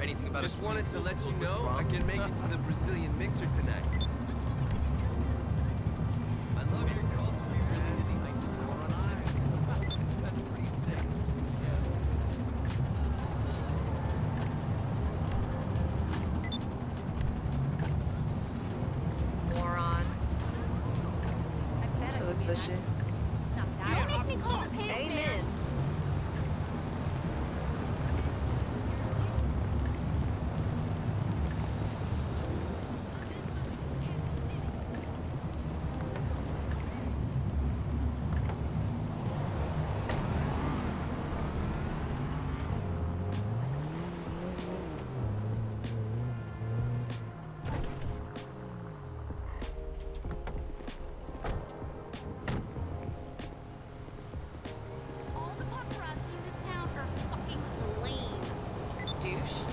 anything about Just a wanted to swimming let pool you filled with know I rum? can make it to the Brazilian mixer tonight. I love your culture, man. That's pretty sick. Moron. Ça va se fâcher. Don't make me call the pig. Amen. All the paparazzi in this town are fucking lame. Douche.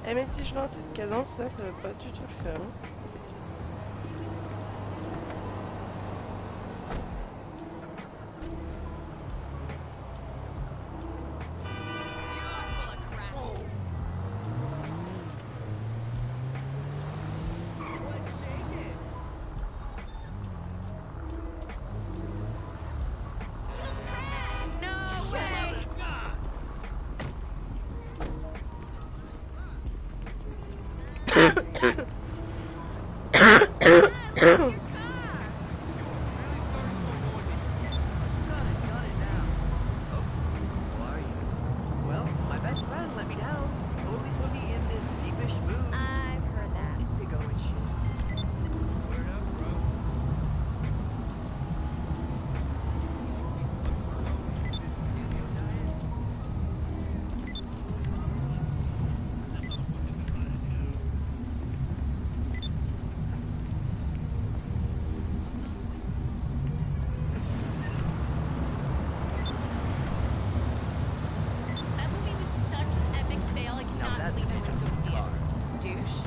Eh mais si je lance cette cadence, ça va pas du tout le faire. Hein. No way! Well, my best friend let me down. Totally put me in this deepish mood. I've heard that. Indigo and shit. Word up, bro. That movie was such an epic fail. I Now cannot that's a believe I went to different see it. car. Douche.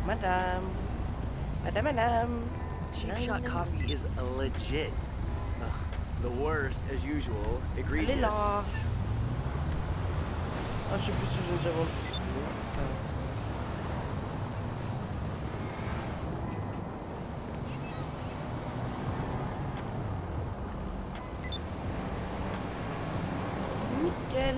Madame. Madame. Cheap Shot coffee is legit. Ugh, the worst, as usual. Elle est Egregious. là. Ah, je sais plus si j'ai déjà vendu. Nickel.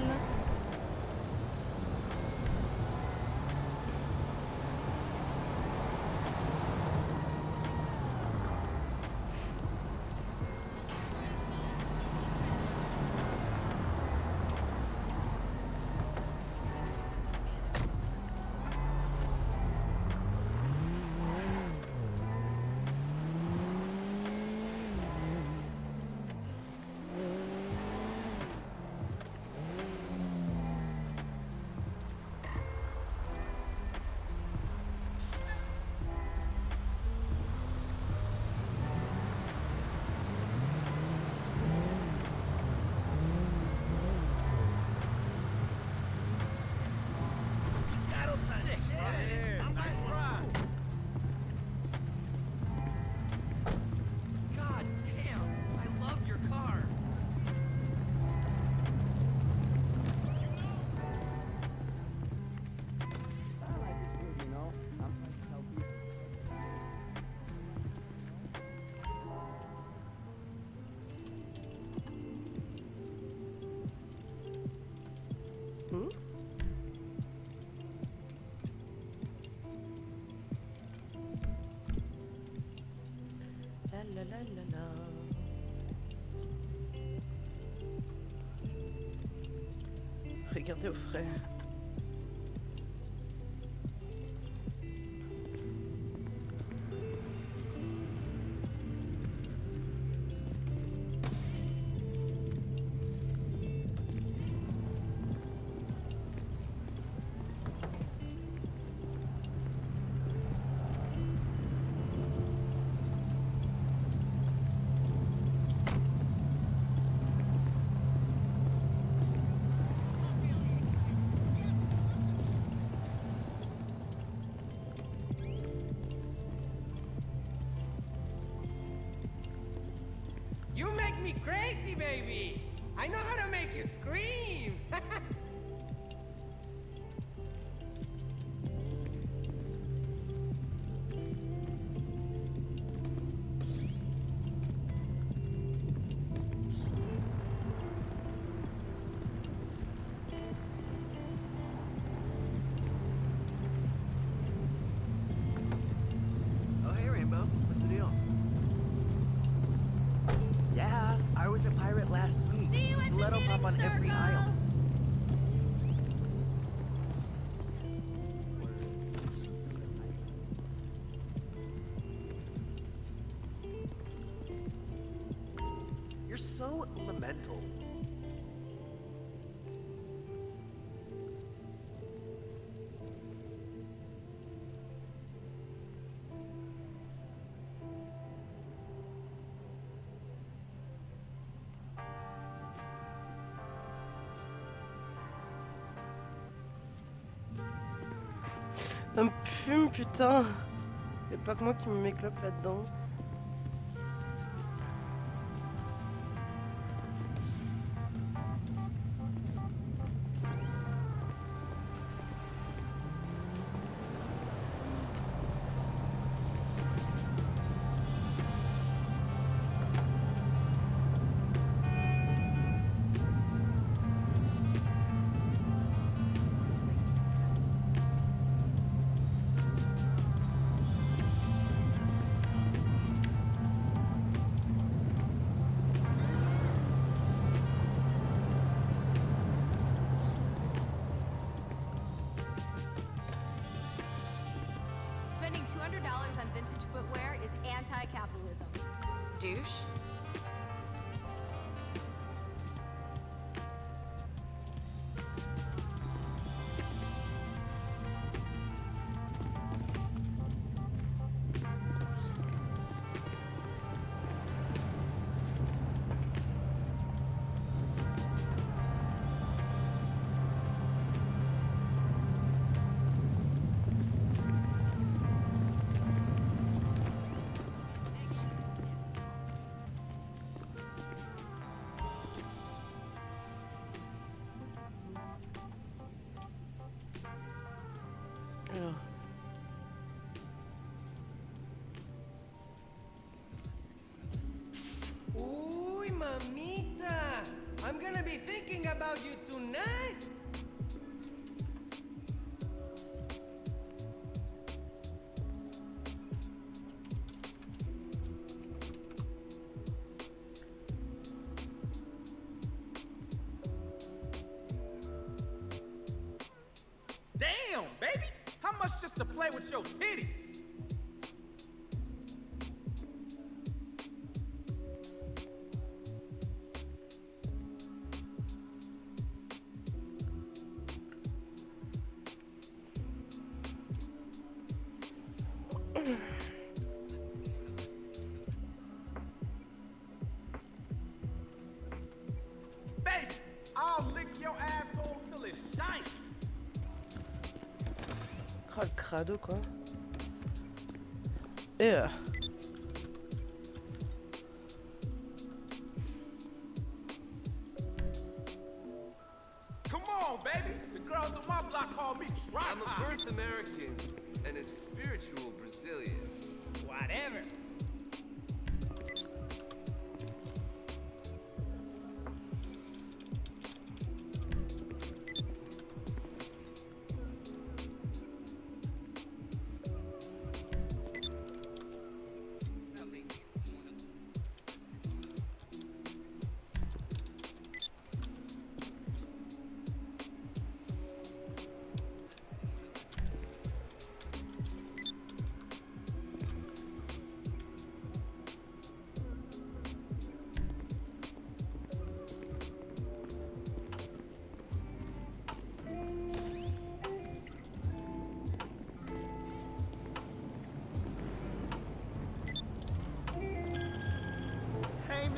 la la la. Regardez au frais. You make me crazy, baby! I know how to make you scream! Oh, hey, Rainbow. What's the deal? Yeah, I was a pirate last week. See you at the Blood'll pop on knitting every circle. aisle. You're so elemental. Ça me fume, putain. Y'a pas que moi qui me m'éclope là-dedans. Spending $200 on vintage footwear is anti-capitalism. Douche. Alors. Uy, mamita! I'm gonna be thinking about you tonight! Damn, baby! How much just to play with your titties? Baby, I'll lick your asshole till it's shiny. Oh, le crado, quoi. Et Come on, baby. The girls on my block call me I'm a tripod. birth American and a spiritual Brazilian. Whatever.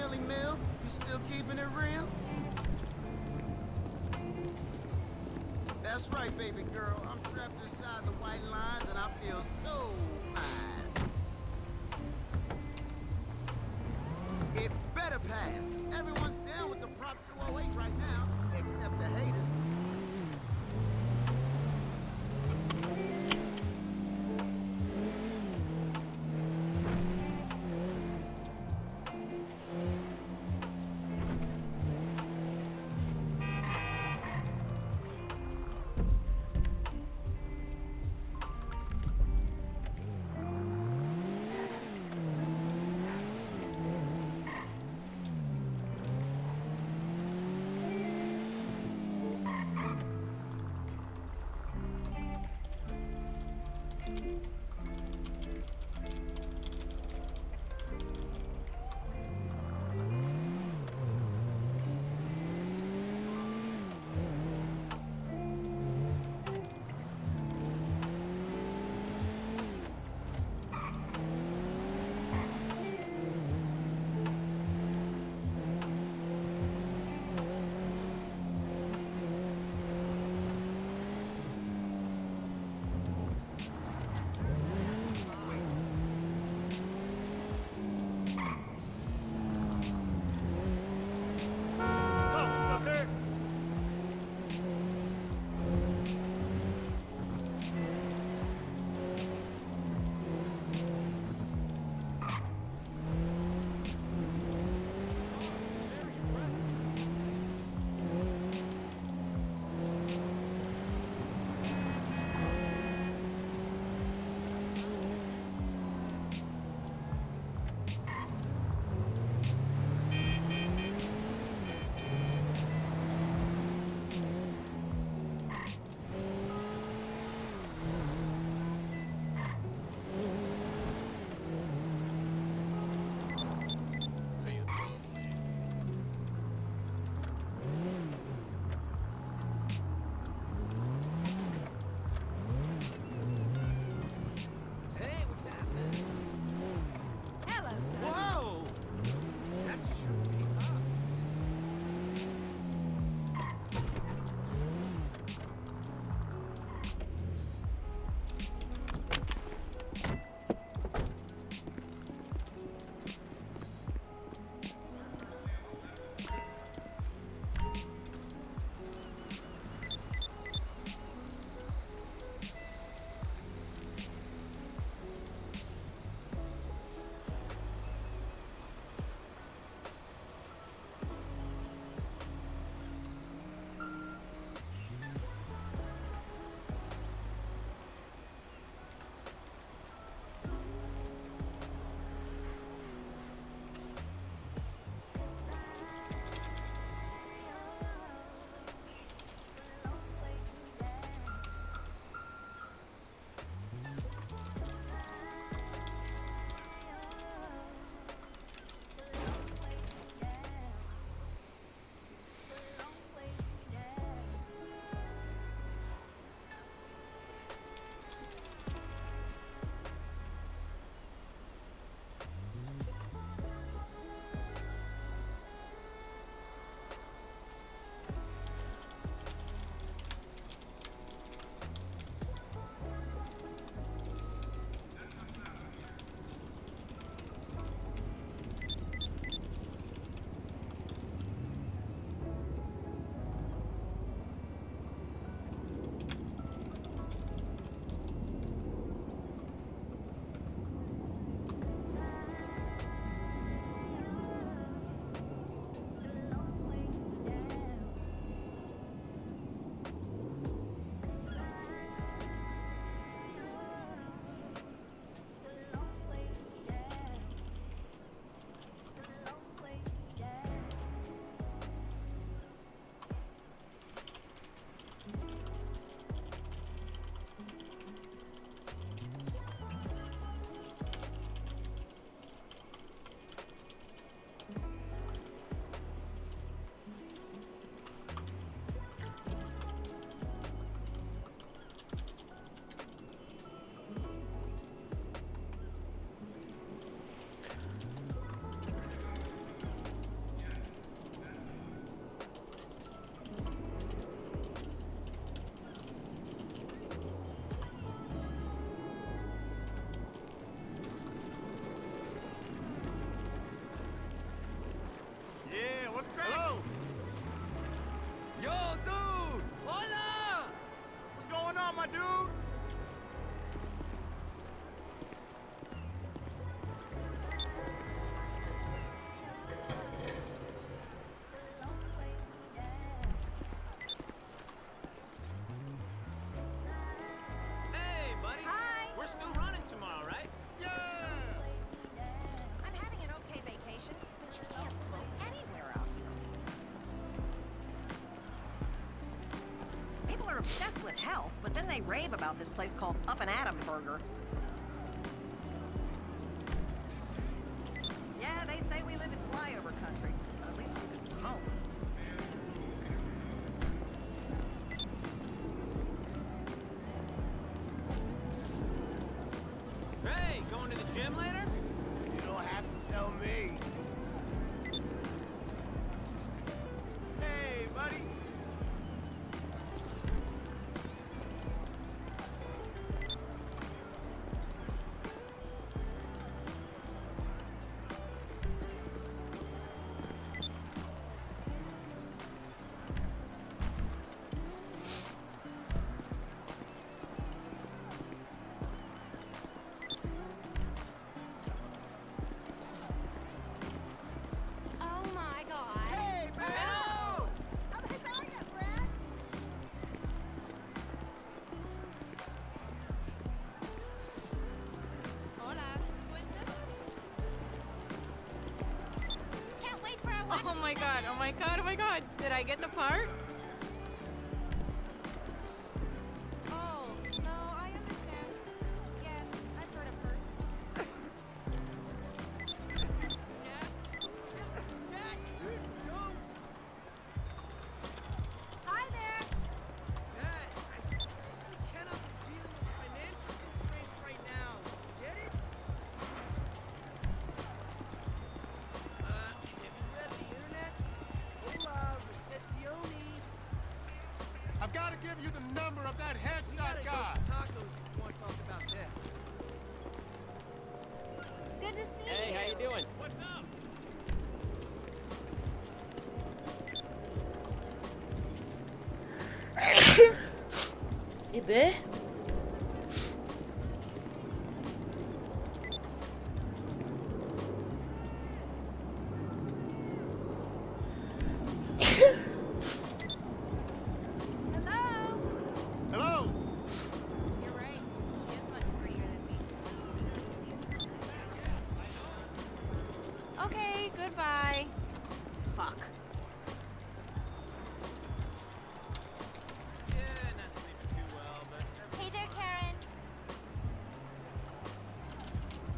Melly Mel? You still keeping it real? That's right, baby girl. I'm trapped inside the white lines and I feel so fine. It better pass. Everyone's down with the Prop 208 right now, except the haters. they rave about this place called Up and Atom Burger. Yeah, they say we live in flyover country. At least we can smoke. Hey, going to the gym later? You don't have to tell me. Hey, buddy. Oh my god. Hey, man. How the heck are you, Brad? Hola. Who is this? Can't wait for our wax Oh my god, oh my god, oh my god. Did I get the part? Oh, no, I understand. Yes, I've heard of her. Hi there. Dad, I seriously cannot be dealing with financial constraints right now. Get it? Have you read the internet? Hola, recessione. I've got to give you the number of that We headshot gotta go guy. to tacos if you want to talk about this. Good to see you. Hey, how you doing? What's up? Eh ben. Hello. Hello. You're right. She is much prettier than me. Okay, goodbye. Fuck. Yeah, not sleeping too well, but Hey there, Karen.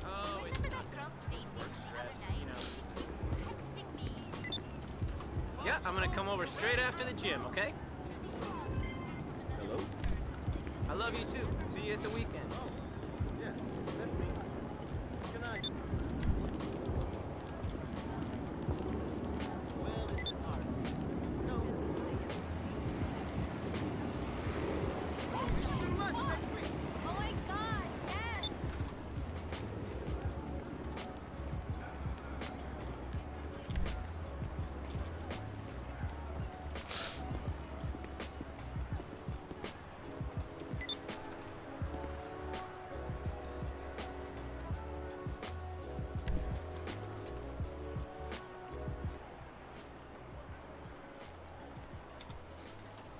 oh, it's Remember that girl Stacy from the other night? you know. She keeps texting me. Yeah, I'm gonna come over straight after the gym, okay? Hello. I love you too. See you at the weekend. Yeah, that's me. Good night. Well, it's hard. No. We should do lunch next week. Oh my god, yes!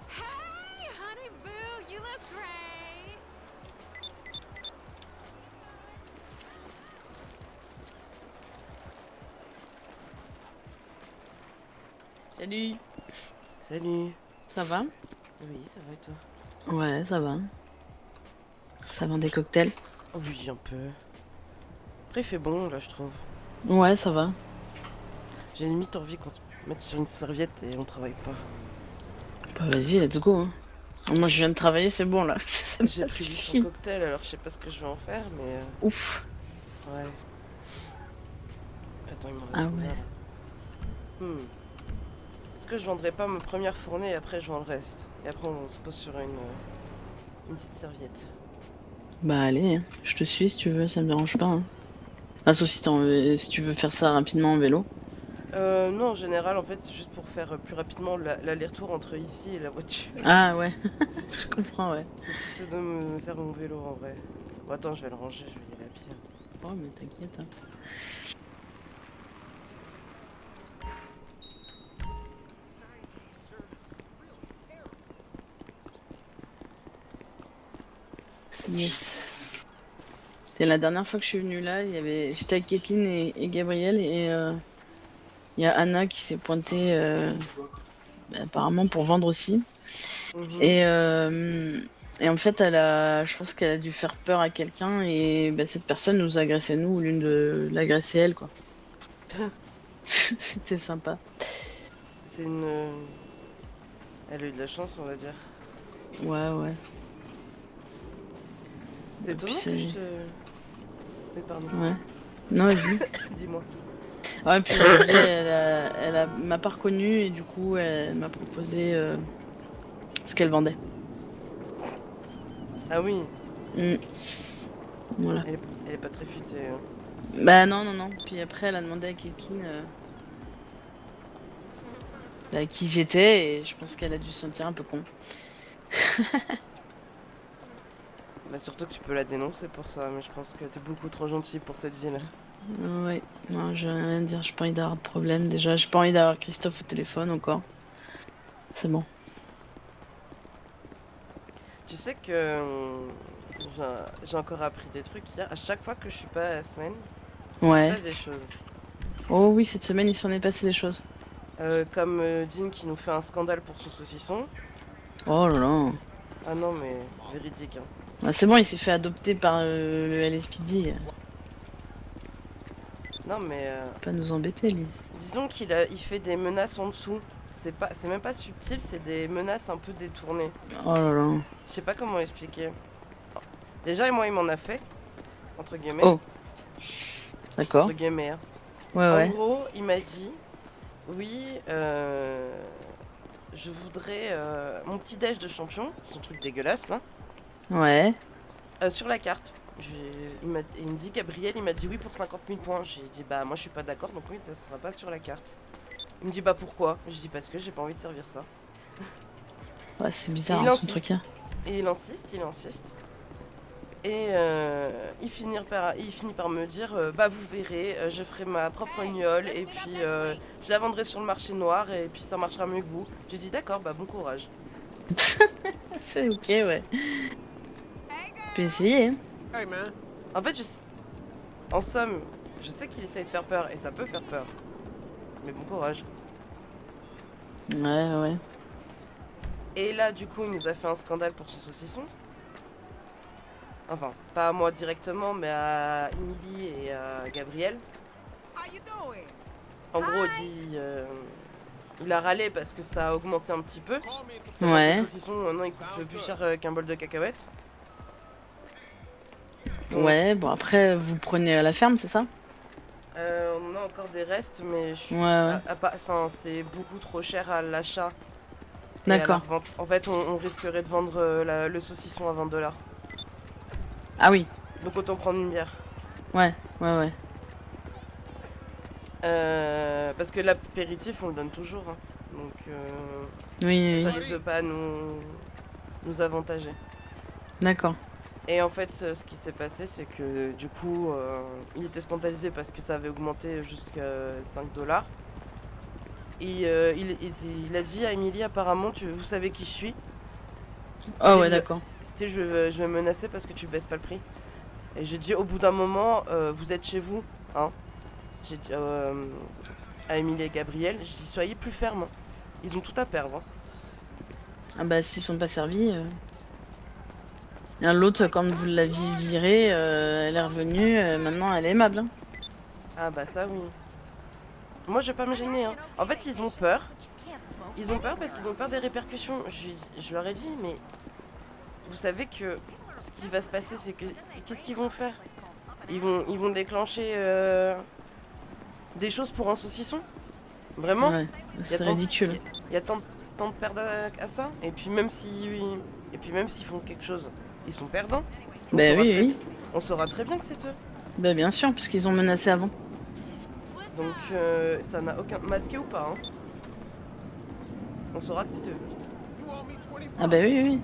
Hey, honey boo, you look great. Salut, Salut. ça va? Oui, ça va et toi? Ouais, ça va. Ça vend des cocktails? Oh oui, un peu. Après, il fait bon, là, je trouve. Ouais, ça va. J'ai limite envie qu'on se mette sur une serviette et on travaille pas. Bah vas-y, let's go. Hein. Moi je viens de travailler, c'est bon là. Ça J'ai m'a pris suffi. 800 cocktails, alors je sais pas ce que je vais en faire, mais... Ouf. Ouais. Attends, il me reste Ah combien, ouais. là Est-ce que je vendrais pas ma première fournée et après je vends le reste? Et après on se pose sur une petite serviette. Bah allez, hein. Je te suis si tu veux, ça me dérange pas. Hein. Ah, sauf si, si tu veux faire ça rapidement en vélo. Non, en général, en fait, c'est juste pour faire plus rapidement l'aller-retour entre ici et la voiture. Ah ouais, C'est tout, je comprends, ouais. c'est tout ce dont me sert mon vélo, en vrai. Bon, attends, je vais le ranger, je vais y aller à pied. Oh mais t'inquiète. Hein. Yes. C'est la dernière fois que je suis venue là, j'étais avec Kathleen et Gabriel et il y a Anna qui s'est pointée apparemment pour vendre aussi. Mhm. Et Et en fait, je pense qu'elle a dû faire peur à quelqu'un et bah, cette personne nous a agressé nous, ou l'une de l'agressé elle, quoi. C'était sympa. C'est une. Elle a eu de la chance, on va dire. Ouais, ouais. C'est Et puis étonnant que je c'est- te. Mais pardon, Ouais. Non, vas-y. dis-moi. Ouais, puis m'a pas reconnue et du coup, elle m'a proposé ce qu'elle vendait. Ah oui, Mm. Voilà. elle est pas très futée. Hein. Bah non, non, non. Puis après, elle a demandé à Caitlyn qui j'étais et je pense qu'elle a dû se sentir un peu con. Bah, surtout que tu peux la dénoncer pour ça, mais je pense que t'es beaucoup trop gentil pour cette ville. Ouais, non, je vais rien dire, j'ai pas envie d'avoir de problème déjà. J'ai pas envie d'avoir Christophe au téléphone encore. C'est bon. Tu sais que j'ai encore appris des trucs hier. À chaque fois que je suis pas à la semaine, il se Ouais. passe des choses. Oh oui, cette semaine, il s'en est passé des choses. Comme Dean qui nous fait un scandale pour son saucisson. Oh là là. Ah non, mais véridique. Hein. Ah, c'est bon, il s'est fait adopter par le LSPD. Non, mais Pas nous embêter, lui. disons il fait des menaces en dessous. C'est même pas subtil, c'est des menaces un peu détournées. Oh là là. Je sais pas comment expliquer. Déjà, moi, il m'en a fait. Entre guillemets. Oh. D'accord. Entre guillemets. Hein. Ouais, En ouais. gros, il m'a dit oui, je voudrais mon petit déj de champion, son truc dégueulasse là, Ouais. sur la carte. Il me dit Gabriel, il m'a dit oui pour 50 000 points. J'ai dit bah moi je suis pas d'accord donc oui ça sera pas sur la carte. Il me dit bah pourquoi? Je dis parce que j'ai pas envie de servir ça. Ouais, c'est bizarre Il hein, son insiste. truc. Hein. Et il insiste. Et il finit par me dire bah vous verrez, je ferai ma propre gnole et puis je la vendrai sur le marché noir et puis ça marchera mieux que vous. J'ai dit d'accord, bah bon courage. C'est ok, ouais. Peux essayer. Hein. Hey, man. En fait, en somme, je sais qu'il essaye de faire peur et ça peut faire peur. Mais bon courage. Ouais, ouais. Et là, du coup, il nous a fait un scandale pour son saucisson. Enfin, pas à moi directement, mais à Emily et à Gabriel. How you doing? En gros, il a râlé parce que ça a augmenté un petit peu. Call me and Sachant que Ouais. le saucisson, maintenant, il coûte plus cher qu'un bol de cacahuètes. Donc, Ouais, bon après, vous prenez à la ferme, c'est ça? on a encore des restes, mais je suis... Ouais, ouais. Enfin, c'est beaucoup trop cher à l'achat. et à la D'accord. revente. En fait, on risquerait de vendre le saucisson à 20 $. Ah oui. Donc autant prendre une bière. Ouais, ouais, ouais. Parce que l'apéritif, on le donne toujours. Hein. Donc Oui, oui, ça oui. risque de pas nous avantager. D'accord. Et en fait, ce qui s'est passé, c'est que du coup, il était scandalisé parce que ça avait augmenté jusqu'à 5 $. Et il a dit à Emily, apparemment, vous savez qui je suis. Oh ouais, le- d'accord. C'était je vais menacer parce que tu baisses pas le prix. Et j'ai dit au bout d'un moment, vous êtes chez vous, hein. J'ai dit à Emily et Gabriel, j'ai dit soyez plus fermes. Ils ont tout à perdre. Hein. Ah bah s'ils sont pas servis. Et l'autre, quand vous l'aviez virée, elle est revenue, maintenant elle est aimable. Hein. Ah bah ça oui. Moi je vais pas me gêner. Hein. En fait ils ont peur. Ils ont peur parce qu'ils ont peur des répercussions. Je leur ai dit mais vous savez que ce qui va se passer c'est que qu'est-ce qu'ils vont faire? Ils vont déclencher des choses pour un saucisson? Vraiment? Ouais, c'est tant- ridicule. Il y a tant de perdants à ça? Et puis même s'ils font quelque chose, ils sont perdants. Bah oui, oui. On saura très bien que c'est eux. Bah bien sûr, puisqu'ils ont menacé avant. Donc ça n'a aucun... Masqué ou pas, hein. On saura que c'est eux. You owe me 20 Ah bah oui, oui.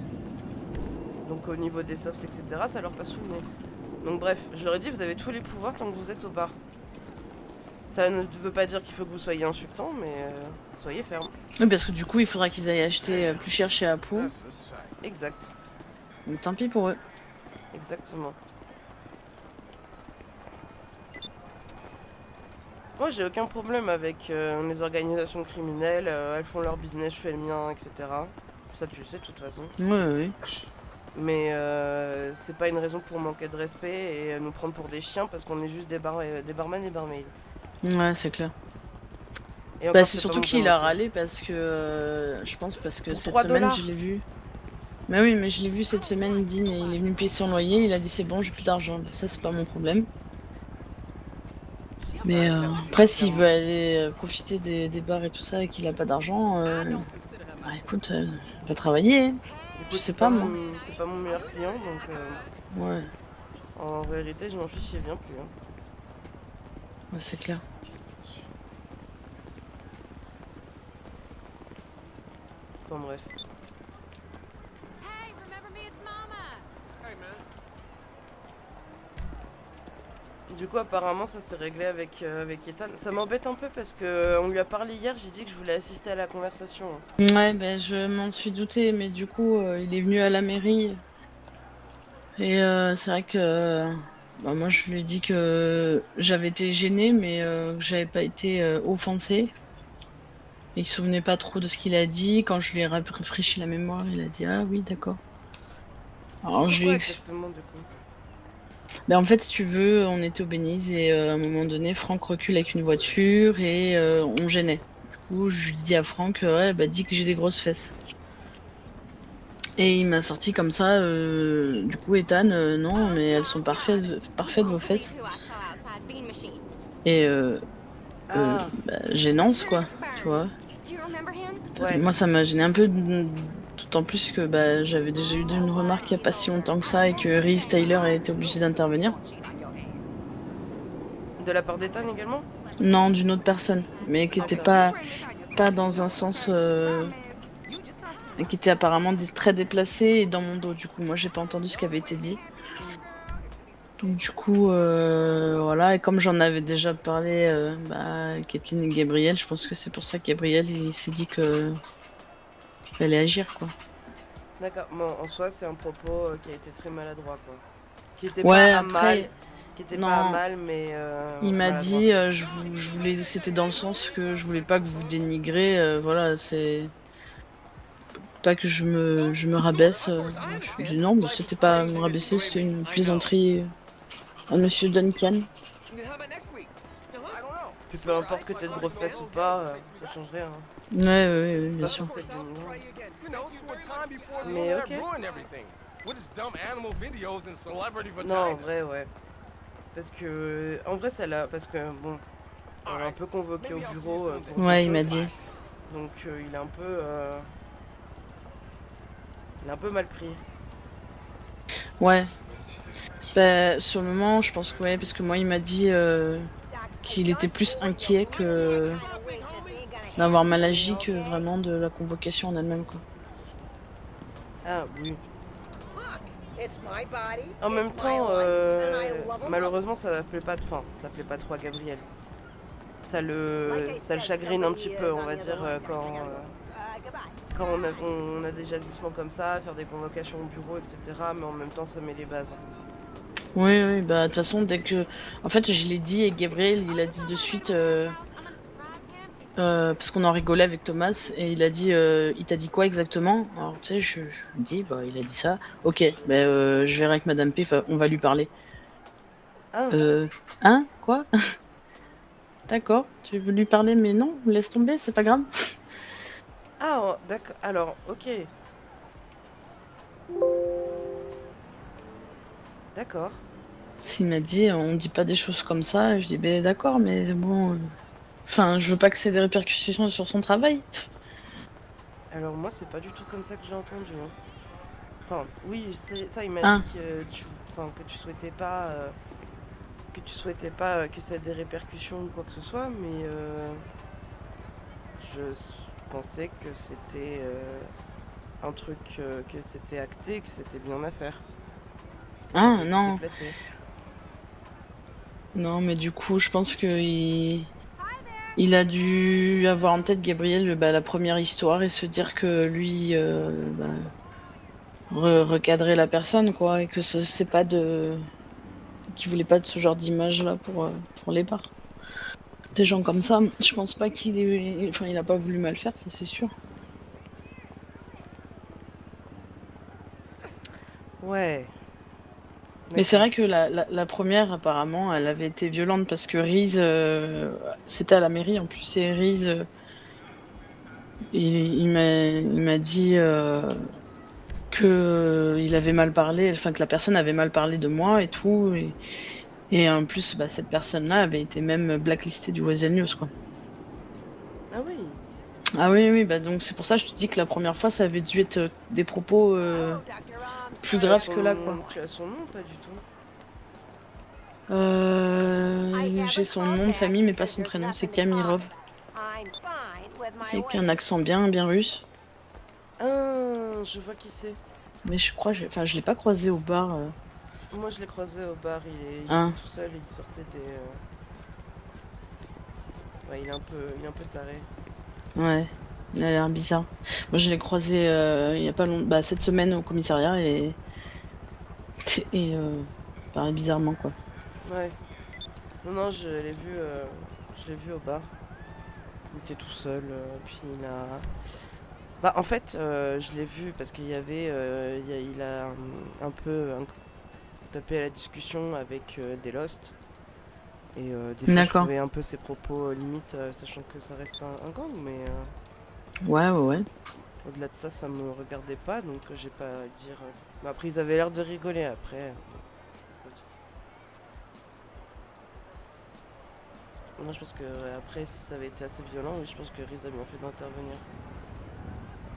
Donc au niveau des softs, etc., ça leur passe sous le nez. Donc bref, je leur ai dit, vous avez tous les pouvoirs tant que vous êtes au bar. Ça ne veut pas dire qu'il faut que vous soyez insultant, mais soyez ferme. Oui, parce que du coup, il faudra qu'ils aillent acheter plus cher chez Apu. That's a sight. Exact, Donc tant pis pour eux. exactement. Moi j'ai aucun problème avec les organisations criminelles, elles font leur business, je fais le mien, etc. Ça tu le sais de toute façon. Ouais, ouais, ouais. Mais c'est pas une raison pour manquer de respect et nous prendre pour des chiens parce qu'on est juste des barman et barmaids. Ouais, c'est clair. Et Bah, encore, c'est pas surtout mon qu'il a volonté. râlé parce que je pense parce que Pour cette 3 semaine $. je l'ai vu. Mais oui, mais je l'ai vu cette semaine, Dean, et il est venu payer son loyer, il a dit c'est bon, j'ai plus d'argent. Ça, c'est pas mon problème. Mais après, s'il veut aller profiter des bars et tout ça et qu'il a pas d'argent, bah écoute, va travailler. Je Écoute, sais pas moi. c'est pas mon meilleur client donc Ouais, en vérité, je m'en fiche, il vient plus. Hein. ouais, c'est clair. Enfin bref. Hey, remember me? It's Mama. Hey, man. Du coup, apparemment, ça s'est réglé avec Ethan. Ça m'embête un peu parce que on lui a parlé hier, j'ai dit que je voulais assister à la conversation. Ouais, ben je m'en suis douté, mais du coup, il est venu à la mairie. Et c'est vrai que bah, moi, je lui ai dit que j'avais été gênée, mais que j'avais pas été offensée. Il se souvenait pas trop de ce qu'il a dit. Quand je lui ai rafraîchi la mémoire, il a dit ah oui, d'accord. Alors C'était je lui quoi ai exactement du coup? ben, en fait, si tu veux, on était au Belize et à un moment donné, Franck recule avec une voiture et on gênait. Du coup, je lui dis à Franck, ouais, bah dis que j'ai des grosses fesses. Et il m'a sorti comme ça, du coup, Ethan, non, mais elles sont parfaites vos fesses. Who I saw outside Bean Machine. Et Ah, bah, gênance, quoi, tu vois. Do you remember him? ouais. Moi, ça m'a gêné un peu, d'autant plus que bah, j'avais déjà eu une remarque il y a pas si longtemps que ça et que Reese Tyler a été obligé d'intervenir. De la part d'Ethan également? Non, d'une autre personne, mais qui était D'accord. pas dans un sens qui était apparemment très déplacé et dans mon dos. Du coup, moi, j'ai pas entendu ce qui avait été dit. Donc du coup, voilà. Et comme j'en avais déjà parlé, bah, Kathleen et Gabriel, je pense que c'est pour ça que Gabriel il s'est dit que qu'il fallait agir, quoi. D'accord. Bon, en soi, c'est un propos qui a été très maladroit, quoi. Qui était Ouais, pas à après, mal. Qui était pas à non. mal, mais. Il m'a maladroit. dit, je voulais, c'était dans le sens que je voulais pas que vous dénigrez, voilà, c'est pas que je me rabaisse. Je dis non, mais c'était pas me rabaisser, c'était une plaisanterie à Monsieur Duncan. How about next week? I don't know. Puis peu importe que t'aies de grosses fesses ou pas, ça change rien. Hein. Ouais, ouais, C'est bien pas sûr. censé être dénigrant. You know, to a time before the Mais internet ok. ruined everything. With its dumb animal videos and celebrity Non, en vagina. vrai, ouais. Parce que. En vrai, ça l'a. Parce que, bon. On l'a un peu convoqué au bureau pour Ouais, des il m'a choses. dit. Donc, il est un peu. Il est un peu mal pris. Ouais. Bah, sur le moment, je pense que ouais, parce que moi, il m'a dit qu'il était plus inquiet que d'avoir mal agi que vraiment de la convocation en elle-même, quoi. Ah, oui. It's my body. En même it's temps, my life, and I love 'em malheureusement, ça plaît pas. Enfin, ça plaît pas trop à Gabriel. Ça le chagrine un petit peu, on va dire, quand on a des agissements comme ça, faire des convocations au bureau, etc. Mais en même temps, ça met les bases. Oui, oui, bah, de toute façon, dès que. En fait, je l'ai dit et Gabriel, il a dit de suite. Parce qu'on en rigolait avec Thomas et il a dit il t'a dit quoi exactement? Alors tu sais je lui dis bah il a dit ça. Ok, bah je verrai avec Madame P, on va lui parler. Ah, Hein? Quoi? D'accord, tu veux lui parler mais non, laisse tomber, c'est pas grave. ah oh, d'accord. Alors, ok. D'accord. S'il m'a dit on dit pas des choses comme ça, je dis bah d'accord mais bon. Enfin, je veux pas que c'est des répercussions sur son travail. Alors moi, c'est pas du tout comme ça que j'ai entendu. Hein. Enfin, oui, ça, il m'a Ah. dit que tu souhaitais pas, que ça ait des répercussions ou quoi que ce soit, mais je pensais que c'était un truc, que c'était acté, que c'était bien à faire. Ah C'était non. déplacé. Non, mais du coup, je pense que il a dû avoir en tête Gabriel bah, la première histoire et se dire que lui bah, recadrer la personne quoi et que c'est pas de qu'il voulait pas de ce genre d'image là pour les bars. Des gens comme ça, je pense pas il a pas voulu mal faire, ça c'est sûr. Ouais. Mais c'est vrai que la première, apparemment, elle avait été violente parce que Reese, c'était à la mairie en plus, et Reese, il m'a dit que il avait mal parlé, enfin que la personne avait mal parlé de moi et tout, et en plus, bah, cette personne-là avait été même blacklistée du Weasel News, quoi. Ah oui. Ah oui, oui, bah donc c'est pour ça que je te dis que la première fois, ça avait dû être des propos plus graves que là, quoi. Tu as son nom, pas du tout. J'ai son nom de famille, mais pas son prénom, c'est Kamirov, avec un accent bien russe. Ah, je vois qui c'est. Mais je crois, enfin, je l'ai pas croisé au bar. Moi, je l'ai croisé au bar, il Ah. était tout seul, il sortait des... Ouais, il est un peu taré. Ouais, il a l'air bizarre. Moi, je l'ai croisé il y a pas longtemps, bah, cette semaine au commissariat et pareil bizarrement, quoi. Ouais. Non, je l'ai vu au bar. Il était tout seul, puis il a... Bah, en fait, je l'ai vu parce qu'il y avait... il a un peu tapé à la discussion avec des Lost. Et des fois, je D'accord. trouvais un peu ses propos limite, sachant que ça reste un gang, mais Ouais. au-delà de ça, ça me regardait pas, donc j'ai pas à dire... Mais après, ils avaient l'air de rigoler après. Moi, je pense que après, si ça avait été assez violent, oui, je pense que Riz a bien fait d'intervenir.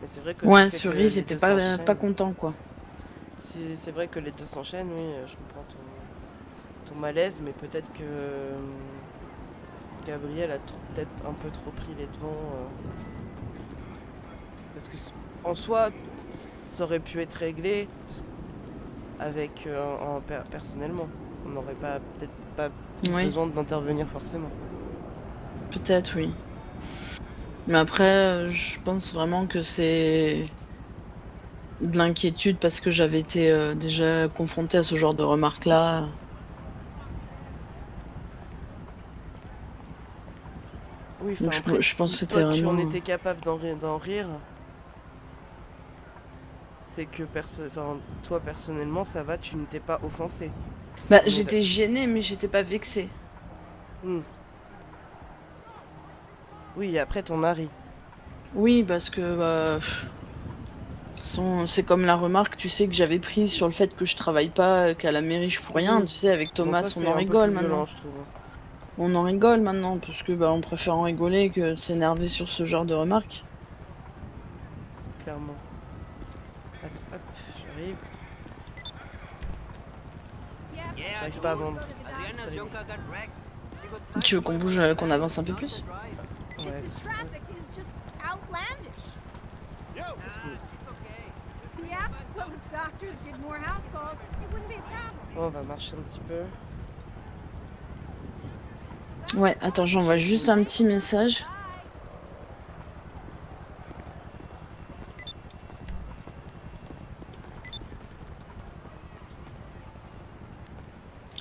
Mais c'est vrai que le Ouais, fait sur que Reese, les était deux pas s'enchaînent- content, quoi. Si c'est vrai que les deux s'enchaînent, oui, je comprends ton malaise, mais peut-être que Gabriel a peut-être un peu trop pris les devants. Parce que en soi, ça aurait pu être réglé avec personnellement. On n'aurait peut-être pas Oui, besoin d'intervenir forcément. peut-être, oui. Mais après, je pense vraiment que c'est de l'inquiétude parce que j'avais été déjà confrontée à ce genre de remarques-là. Oui, Donc enfin après, je pense si que c'était toi tu en vraiment... étais capable d'en rire, c'est que toi personnellement ça va, tu ne t'es pas offensé. Bah, On est j'étais gênée, mais j'étais pas vexée. Hmm. Oui, après ton mari. Oui, parce que c'est comme la remarque, tu sais, que j'avais prise sur le fait que je travaille pas, qu'à la mairie je fous rien. Oui. Tu sais, avec Bon, Thomas, ça on c'est en un peu rigole plus maintenant. violent, je trouve. On en rigole maintenant, parce que bah, on préfère en rigoler que de s'énerver sur ce genre de remarques. Clairement. Attends, hop, j'arrive. J'arrive pas à vendre. Adriana's Junker got wrecked. She got Tu veux qu'on bouge, qu'on avance un peu plus? Ouais. This traffic is just outlandish. Yo, She's okay. Yeah? Well, if doctors did more house calls, it wouldn't be a problem. Oh, on va marcher un petit peu. Ouais, attends, j'envoie juste un petit message.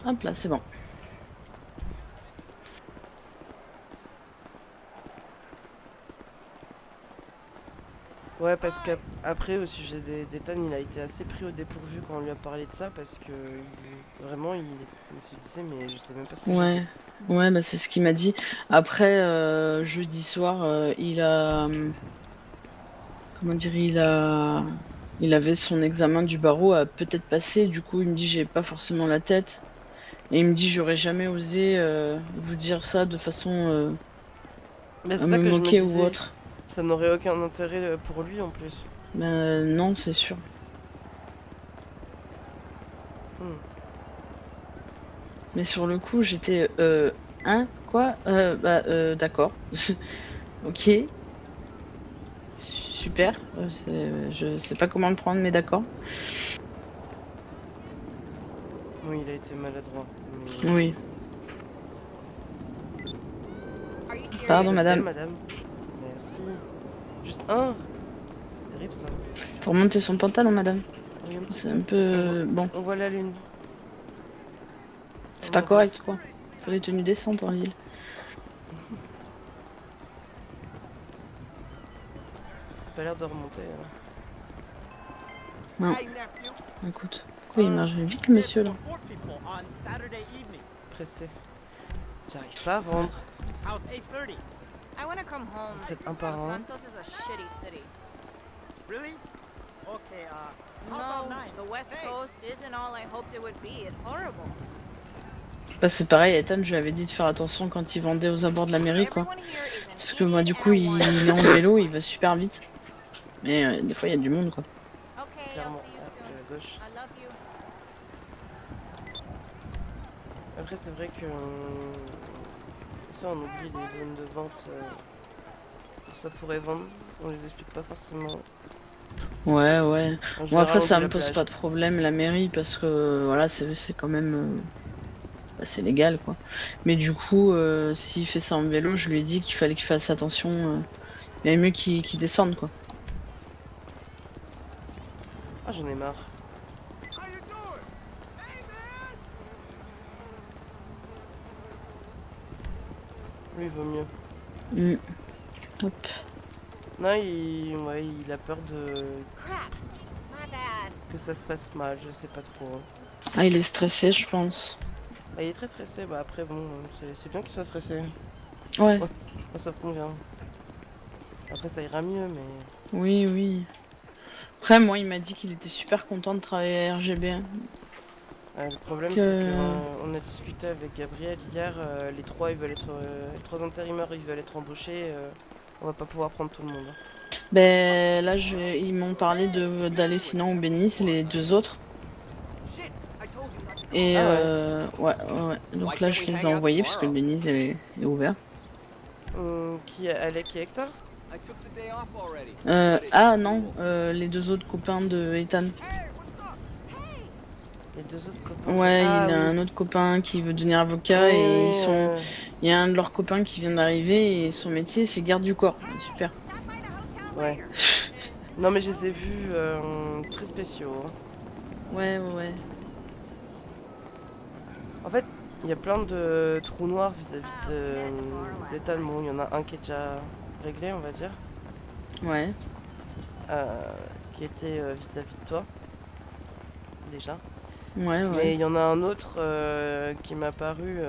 Hop là, c'est bon. Ouais, parce qu'après, au sujet d'Ethan, il a été assez pris au dépourvu quand on lui a parlé de ça, parce que vraiment, il se disait, mais je sais même pas ce que j'ai Ouais, dit. ouais, bah c'est ce qu'il m'a dit. Après, jeudi soir, il a, comment dire, il avait son examen du barreau à peut-être passer. Du coup, il me dit, j'ai pas forcément la tête. Et il me dit, j'aurais jamais osé vous dire ça de façon Mais c'est à ça me que je me moquer ou disais. autre. Ça n'aurait aucun intérêt pour lui en plus. Non, c'est sûr. Hmm. Mais sur le coup, j'étais, hein, quoi? D'accord. Ok. Super. Je sais pas comment le prendre, mais d'accord. Oui, il a été maladroit. Oui. Are you serious? Pardon, madame. Madame. Merci. Juste un. C'est terrible ça. Faut remonter son pantalon, madame. Oui, un petit C'est peu. un peu... Bon, On voit la lune. c'est pas correct, quoi. Faut les tenues décentes en ville. Pas l'air de remonter. Non, Hey, nephew. écoute. pourquoi il marche vite le monsieur là? For people on Saturday evening. Pressé. J'arrive pas à vendre. How's 8:30? I want to come home. Peut-être un par un. Santos is a shitty city. Really? Okay, how about No, 9? the West Hey. Coast isn't all I hoped it would be. It's horrible. Bah c'est pareil, Ethan, je lui avais dit de faire attention quand il vendait aux abords de la mairie quoi. Everyone here is an Parce que moi du idiot coup and il a est en vélo, il va super vite. Mais des fois il y a du monde quoi. Okay, I'll Clairement. see you Hop, soon. à gauche. I love you. Après, c'est vrai que. Ça, on oublie les zones de vente. Ça pourrait vendre. On les explique pas forcément. Ouais. En Bon général, après on ça dit me la pose plage. pas de problème la mairie parce que voilà c'est quand même bah, c'est légal quoi. Mais du coup s'il fait ça en vélo, je lui ai dit qu'il fallait qu'il fasse attention. Il y mieux qu'il descende quoi. Ah, j'en ai marre. How you doing? Hey, man! Lui, il vaut mieux. Hop. Non, ouais, il a peur de. Crap. My bad. Que ça se passe mal, je sais pas trop. Hein. Ah il est stressé je pense. Bah, il est très stressé, bah après, bon, c'est bien qu'il soit stressé. Ouais. Moi, ça me convient. Après, ça ira mieux, mais. Oui. Après moi il m'a dit qu'il était super content de travailler à RGB. Le problème, Que- c'est qu'on a discuté avec Gabriel hier. Les trois intérimaires, ils veulent être embauchés. On va pas pouvoir prendre tout le monde. Ben là ils m'ont parlé d'aller sinon au Bénis, les deux autres. Shit, I told you not to. Et Ah ouais. Donc là je les ai envoyés parce que le Bénis est ouvert. Alec et Hector? I took the day off already. Ah non, les deux autres copains de Ethan. Les deux autres copains. Ouais, Ah, il a oui. un autre copain qui veut devenir avocat Oui, et oui, il y a un de leurs copains qui vient d'arriver et son métier c'est garde du corps. Super. Ouais. Non, mais je les ai vus très spéciaux. Hein. Ouais. En fait, il y a plein de trous noirs vis-à-vis d'Ethan. Bon, il y en a un qui est déjà réglé, on va dire. Ouais. Qui était vis-à-vis de toi. Déjà. Ouais. Mais il y en a un autre qui m'a paru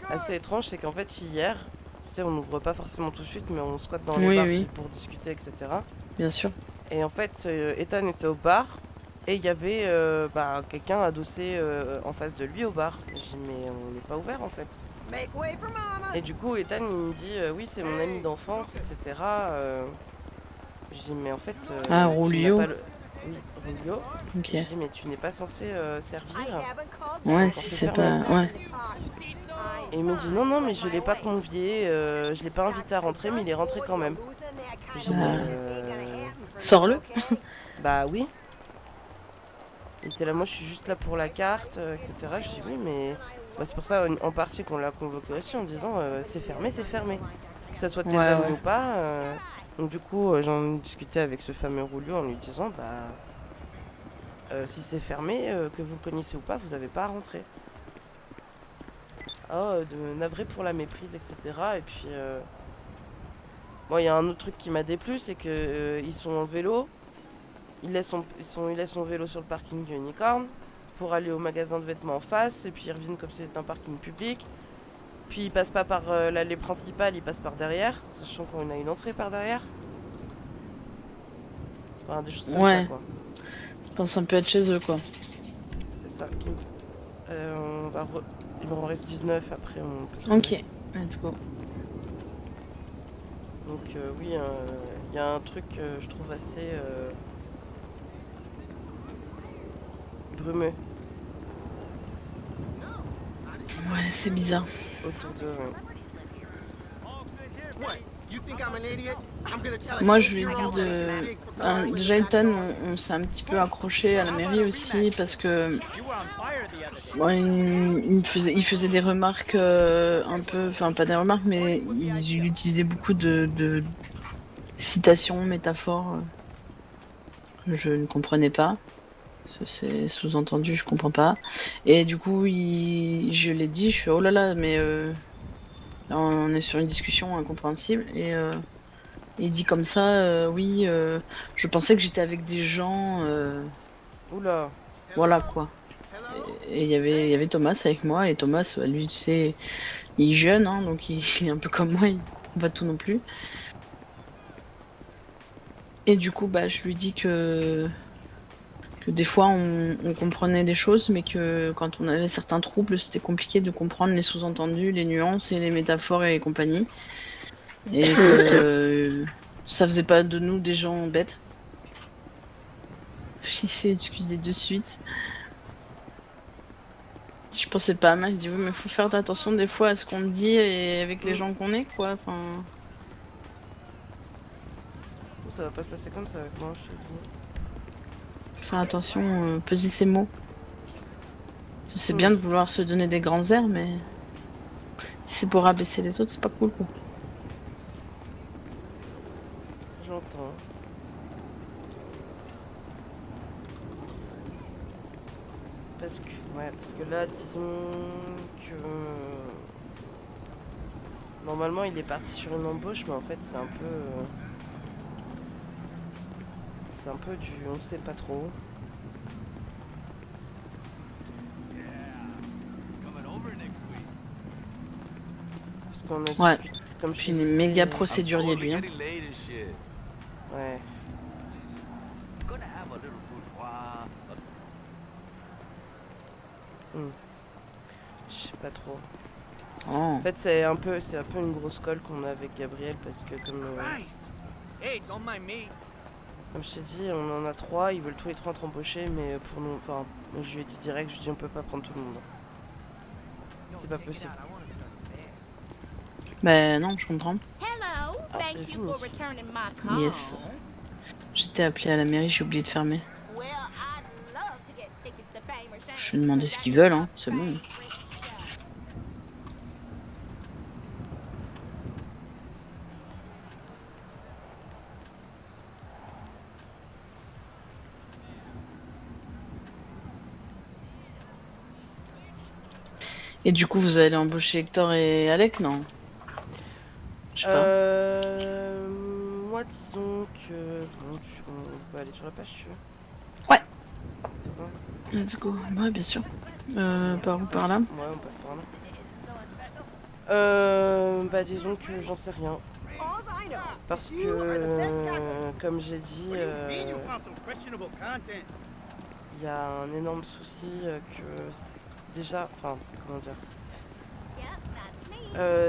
assez étrange, c'est qu'en fait hier, tu sais, on n'ouvre pas forcément tout de suite, mais on squatte dans les Oui, bars oui. pour discuter, etc. Bien sûr. Et en fait, Ethan était au bar et il y avait quelqu'un adossé en face de lui au bar. J'ai dit mais on n'est pas ouvert en fait. Make way for mama. Et du coup, Ethan il me dit oui c'est mon ami d'enfance, etc. J'ai dit mais en fait. Ah, tu n'as Rulio. pas le- Oui, Rulio. Ok. J'ai dit mais tu n'es pas censé servir. Ouais, Quand si c'est c'est fermé. pas. Ouais. Et il me dit non mais je l'ai pas convié, je l'ai pas invité à rentrer mais il est rentré quand même. J'ai dit Sors-le. bah oui. Il était là, moi je suis juste là pour la carte, etc. Je dis oui mais c'est pour ça en partie qu'on l'a convoqué aussi en disant c'est fermé. Que ça soit tes Ouais, amis ouais. ou pas. Donc du coup j'en ai discuté avec ce fameux Rulio en lui disant si c'est fermé, que vous le connaissez ou pas, vous avez pas à rentrer. Navré pour la méprise, etc. Et puis il y a un autre truc qui m'a déplu, c'est que ils sont en vélo, ils laissent son vélo sur le parking du Unicorn pour aller au magasin de vêtements en face, et puis ils reviennent comme si c'était un parking public. Puis ils passent pas par l'allée principale, ils passent par derrière, sachant qu'on a une entrée par derrière. Enfin, des choses comme Ouais. ça, quoi. Je pense un peu être chez eux quoi. C'est ça. Il m'en reste 19 après. On peut se Ok. poser. Let's go. Donc oui, il y a un truc je trouve assez brumeux Ouais, c'est bizarre. autour de. What? You think I'm an idiot? I'm gonna tell Moi, you je lui ai dit all de. that big Enfin, story. déjà, Ethan, on s'est un petit peu accroché à la mairie aussi parce que You were on fire the other day. bon, il faisait des remarques un peu. Enfin, pas des remarques, mais il utilisait beaucoup de citations, métaphores que je ne comprenais pas. C'est sous-entendu, je comprends pas. Et du coup, je l'ai dit, je fais oh là là, mais là, on est sur une discussion incompréhensible. Et il dit comme ça, oui, je pensais que j'étais avec des gens. Oula. Voilà quoi. Et il y avait Thomas avec moi, et Thomas, lui, tu sais, il est jeune, hein, donc il est un peu comme moi, il comprend pas tout non plus. Et du coup, bah, je lui dis que des fois on comprenait des choses, mais que quand on avait certains troubles, c'était compliqué de comprendre les sous-entendus, les nuances et les métaphores et compagnie. Et que ça faisait pas de nous des gens bêtes. Il s'est excusé de suite. Je pensais pas mal, je dis oui mais faut faire attention des fois à ce qu'on dit et avec les gens qu'on est quoi, enfin... Ça va pas se passer comme ça avec moi, je te dis. Faire attention, peser ses mots. C'est Mm. bien de vouloir se donner des grands airs, mais si c'est pour rabaisser les autres, c'est pas cool quoi. J'entends. Parce que là, disons que normalement il est parti sur une embauche, mais en fait c'est un peu du on sait pas trop. Parce qu'on a Ouais. discuté, comme je Puis te il est disais, méga procédurier lui. Hein. Ouais. Je sais pas trop. Oh. En fait, c'est un peu une grosse colle qu'on a avec Gabriel parce que Christ! Hey, don't mind me. comme je t'ai dit, on en a 3, ils veulent tous les 3 être embauchés, mais pour nous, enfin, je lui ai dit direct, je lui ai dit on peut pas prendre tout le monde. C'est pas possible. Bah non, je comprends. Hello, Ah, thank j'ai you fini. for returning my call. Yes. J'étais appelé à la mairie, j'ai oublié de fermer. Well, I'd love to get tickets to Fame or Shame. Je vais demander ce qu'ils veulent, hein, c'est bon. Et du coup, vous allez embaucher Hector et Alec, non? Je sais pas. Moi, disons que bon, on peut aller sur la page, tu veux. Ouais. Ça va. Let's go. Ouais, bien sûr. Par où, par là? Ouais, on passe par là. Bah disons que j'en sais rien. Parce que, comme j'ai dit, il y a un énorme souci déjà, enfin, comment dire,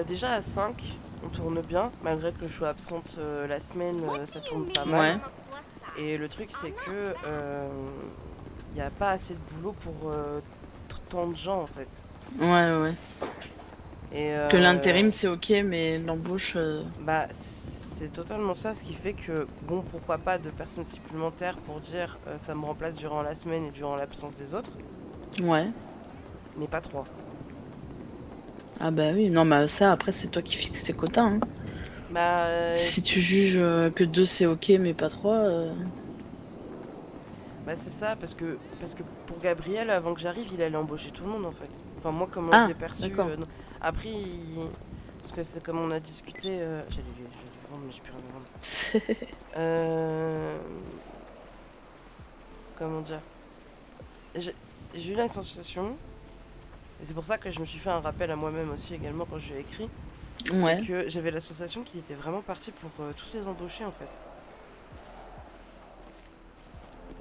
déjà à 5, on tourne bien, malgré que je sois absente la semaine, ça tourne pas mal. Ouais. Et le truc, c'est que il n'y a pas assez de boulot pour tant de gens, en fait. Ouais. Et, Que l'intérim c'est ok, mais l'embauche. Bah, c'est totalement ça, ce qui fait que, bon, pourquoi pas de personnes supplémentaires pour dire ça me remplace durant la semaine et durant l'absence des autres, Ouais. mais pas 3. Ah bah oui, non, bah ça après c'est toi qui fixes tes quotas. Hein. Bah, Si tu juges que 2 c'est ok, mais pas 3. bah c'est ça, parce que pour Gabriel, avant que j'arrive, il allait embaucher tout le monde en fait. Enfin, moi, comment Ah, je l'ai perçu. d'accord. Non. Après, parce que c'est comme on a discuté. J'allais lui vendre, mais j'ai plus rien à vendre. Comment dire, j'ai eu la sensation, et c'est pour ça que je me suis fait un rappel à moi-même aussi également quand je lui ai écrit, Ouais. c'est que j'avais la sensation qu'il était vraiment parti pour tous les embaucher en fait.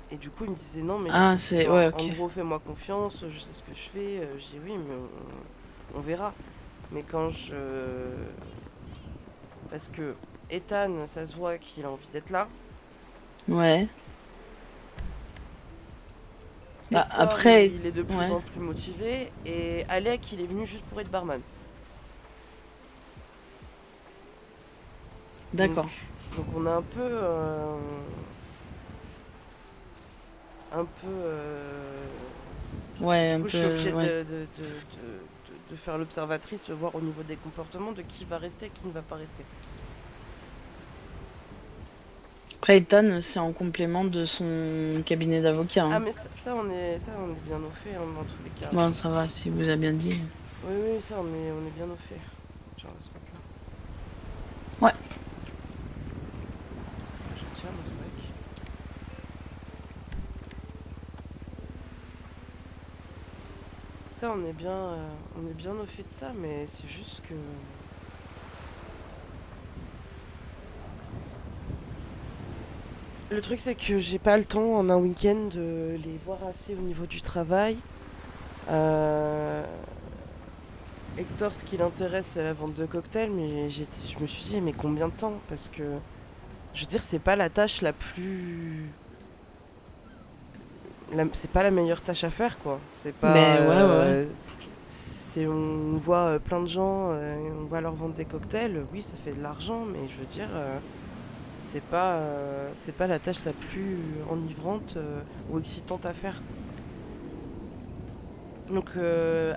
Et du coup il me disait non mais Ah, je sais c'est. enfin, Ouais, en ok. gros fais-moi confiance, je sais ce que je fais. Je dis oui mais on verra. Mais quand parce que Ethan, ça se voit qu'il a envie d'être là. Ouais. Bah, Hector, après. il est de plus Ouais. en plus motivé. Et Alec, il est venu juste pour être barman. D'accord. Donc on a un peu... Ouais, Du un coup, je suis obligée peu. Ouais. de faire l'observatrice, voir au niveau des comportements de qui va rester et qui ne va pas rester. Après, Ethan, c'est en complément de son cabinet d'avocat. Ah Hein. mais ça on est bien au fait hein, dans tous les cas. Bon, ça va, si vous a bien dit. Oui, ça on est bien au fait. Tiens, on va se mettre là. Ouais. Je tiens mon sac. Ça, on est bien au fait de ça, mais c'est juste que. Le truc, c'est que j'ai pas le temps en un week-end de les voir assez au niveau du travail. Euh, Hector, ce qui l'intéresse, c'est la vente de cocktails, mais je me suis dit, mais combien de temps? Parce que, je veux dire, c'est pas la tâche la plus. C'est pas la meilleure tâche à faire, quoi. C'est pas. Ben ouais, ouais, ouais. On voit plein de gens, on voit leur vendre des cocktails. Oui, ça fait de l'argent, mais je veux dire, c'est pas la tâche la plus enivrante ou excitante à faire. Donc,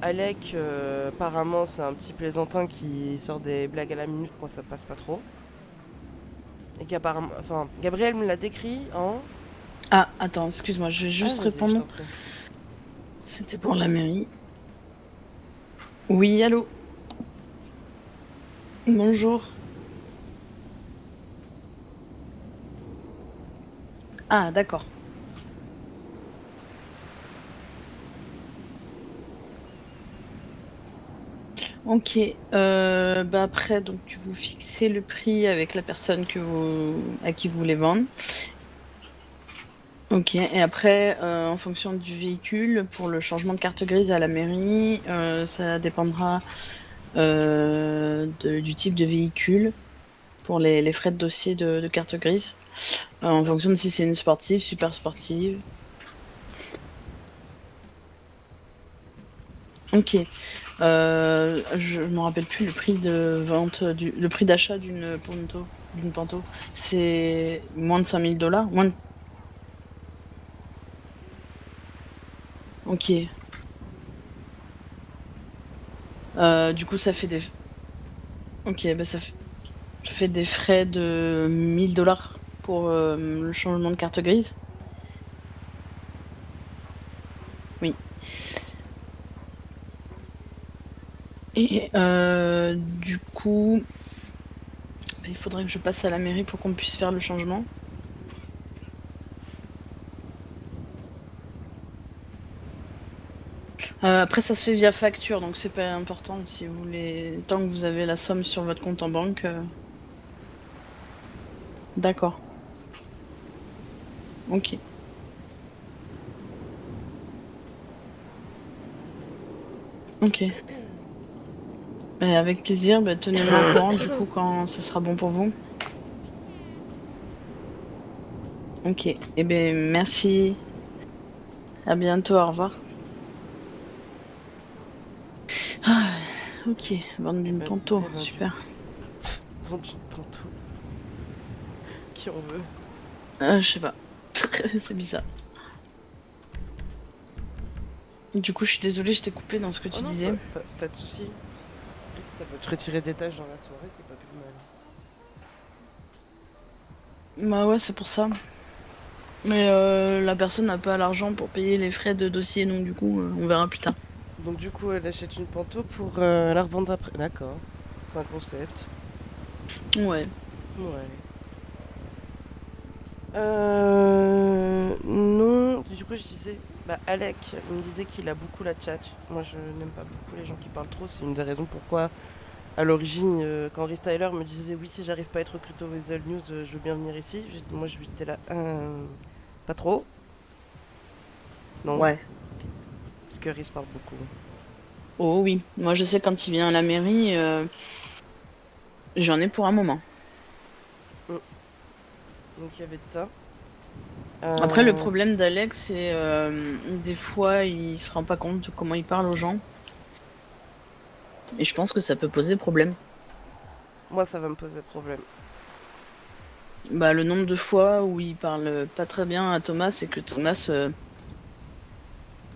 Alec, apparemment, c'est un petit plaisantin qui sort des blagues à la minute. Moi, ça passe pas trop. Et qu'apparemment. Enfin, Gabriel me l'a décrit en. Ah, attends, excuse-moi, je vais juste Ah, vas-y, je répondre. t'en prie. C'était pour la mairie. Oui, allô? Bonjour. Ah, d'accord. Ok. Bah après, donc vous fixez le prix avec la personne à qui vous voulez vendre. Ok. Et après, en fonction du véhicule, pour le changement de carte grise à la mairie, ça dépendra du type de véhicule pour les frais de dossier de carte grise. En fonction de si c'est une sportive, super sportive. Ok. Je me rappelle plus le prix de vente, le prix d'achat d'une Panto. C'est moins de 5000 $. Ok. Du coup, ça fait des. Ok, bah ça fait des frais de 1000 $ pour le changement de carte grise. Oui. Et du coup, il faudrait que je passe à la mairie pour qu'on puisse faire le changement. Après, ça se fait via facture, donc c'est pas important si vous voulez. Tant que vous avez la somme sur votre compte en banque. D'accord. Ok. Ok. Et avec plaisir, bah, tenez-moi au courant du coup quand ce sera bon pour vous. Ok. Et ben merci. À bientôt, au revoir. Ah, ok, vendre d'une Panto, super. Vendre une Panto. Qui on veut? Je sais pas. C'est bizarre. Du coup, je suis désolée, je t'ai coupé dans ce que tu Oh non, disais. pas de soucis. Après, si ça peut te retirer des tâches dans la soirée, c'est pas plus mal. Bah ouais, c'est pour ça. Mais la personne n'a pas l'argent pour payer les frais de dossier, donc du coup, on verra plus tard. Donc du coup, elle achète une Panto pour la revendre après. D'accord. C'est un concept. Ouais. Ouais. Non, du coup je disais, bah Alec me disait qu'il a beaucoup la tchatch. Moi je n'aime pas beaucoup les gens qui parlent trop, c'est une des raisons pourquoi à l'origine quand Restyler me disait oui si j'arrive pas à être recruté au Weasel News je veux bien venir ici, moi j'étais là, pas trop. Non, Ouais. parce que Rhys parle beaucoup. Oh oui. Moi, je sais quand il vient à la mairie, j'en ai pour un moment. Donc il y avait de ça. Après, le problème d'Alex, c'est des fois, il se rend pas compte de comment il parle aux gens. Et je pense que ça peut poser problème. Moi ça va me poser problème. Bah, le nombre de fois où il parle pas très bien à Thomas et que Thomas,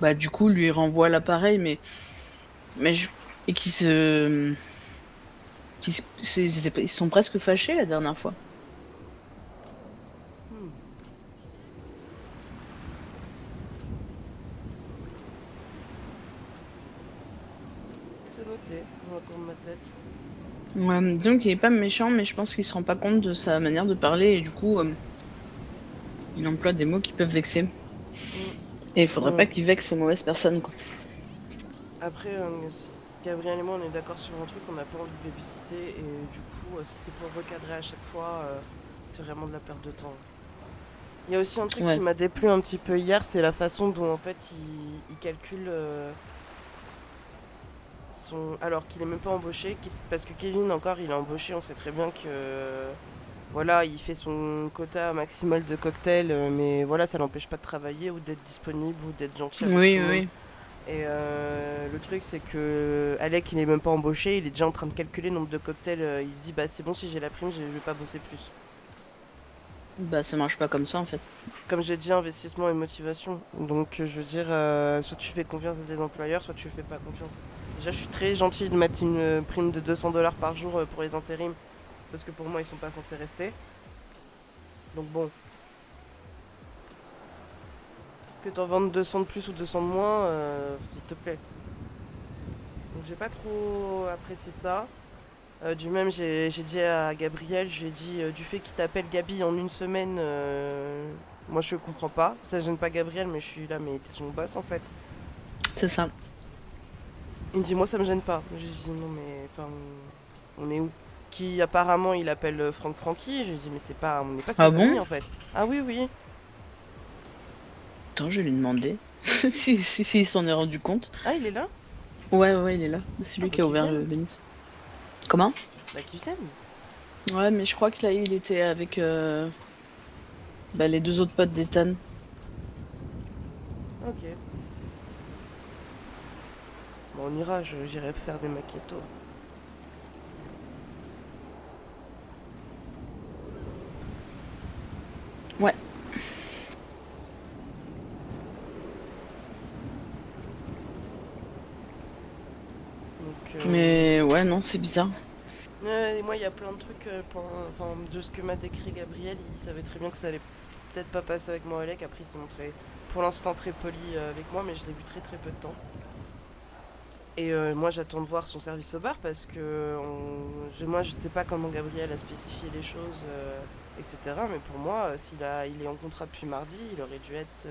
bah, du coup, lui renvoie l'appareil, et ils sont presque fâchés la dernière fois. C'est noté dans le coin de ma tête. Ouais, donc il est pas méchant, mais je pense qu'il se rend pas compte de sa manière de parler et du coup, il emploie des mots qui peuvent vexer. Et il faudrait pas qu'il vexe ces mauvaises personnes, quoi. Après, Gabriel et moi, on est d'accord sur un truc, on n'a pas envie de babysitter, et du coup, si c'est pour recadrer à chaque fois, c'est vraiment de la perte de temps. Il y a aussi un truc Ouais. qui m'a déplu un petit peu hier, c'est la façon dont en fait il calcule son. Alors qu'il est même pas embauché, parce que Kevin encore il est embauché, on sait très bien que voilà, il fait son quota maximal de cocktails, mais voilà, ça l'empêche pas de travailler ou d'être disponible ou d'être gentil avec tout Oui, le monde. oui. Et le truc c'est que Alec il est même pas embauché, il est déjà en train de calculer le nombre de cocktails, il se dit bah c'est bon si j'ai la prime, je vais pas bosser plus. Bah ça marche pas comme ça en fait. Comme j'ai dit, investissement et motivation. Donc, je veux dire, soit tu fais confiance à tes employeurs, soit tu fais pas confiance. Déjà, je suis très gentil de mettre une prime de 200 $ par jour pour les intérims, parce que pour moi, ils sont pas censés rester. Donc, bon, que t'en vendes 200 de plus ou 200 de moins, s'il te plaît. Donc, j'ai pas trop apprécié ça. Du même, j'ai dit à Gabriel, j'ai dit du fait qu'il t'appelle Gabi en une semaine, moi je comprends pas. Ça gêne pas Gabriel, mais je suis là, mais t'es son boss en fait. C'est ça. Il me dit, moi ça me gêne pas. Je lui dis, non, mais enfin, on est où? Qui apparemment il appelle Franck Francky. Je lui dis, mais c'est pas, on n'est pas Ah ses bon? amis en fait. Ah oui, oui. Attends, je vais lui demander. Si il s'en est rendu compte. Ah, il est là? Ouais, ouais, il est là. C'est lui bah, qui a qu'il ouvert vienne. le Bénis. Comment? Bah, qu'il vienne. Ouais, mais je crois que là, il était avec bah, les deux autres potes d'Ethan. Ok. Bon, on ira, j'irai faire des maquettos. Ouais. Donc, Mais ouais, non, c'est bizarre. et moi, il y a plein de trucs, enfin, de ce que m'a décrit Gabriel, il savait très bien que ça allait peut-être pas passer avec moi, Alec. Après, il s'est montré pour l'instant très poli avec moi, mais je l'ai vu très très peu de temps. Et moi, j'attends de voir son service au bar parce que moi, je sais pas comment Gabriel a spécifié les choses, etc. Mais pour moi, il est en contrat depuis mardi, il aurait dû être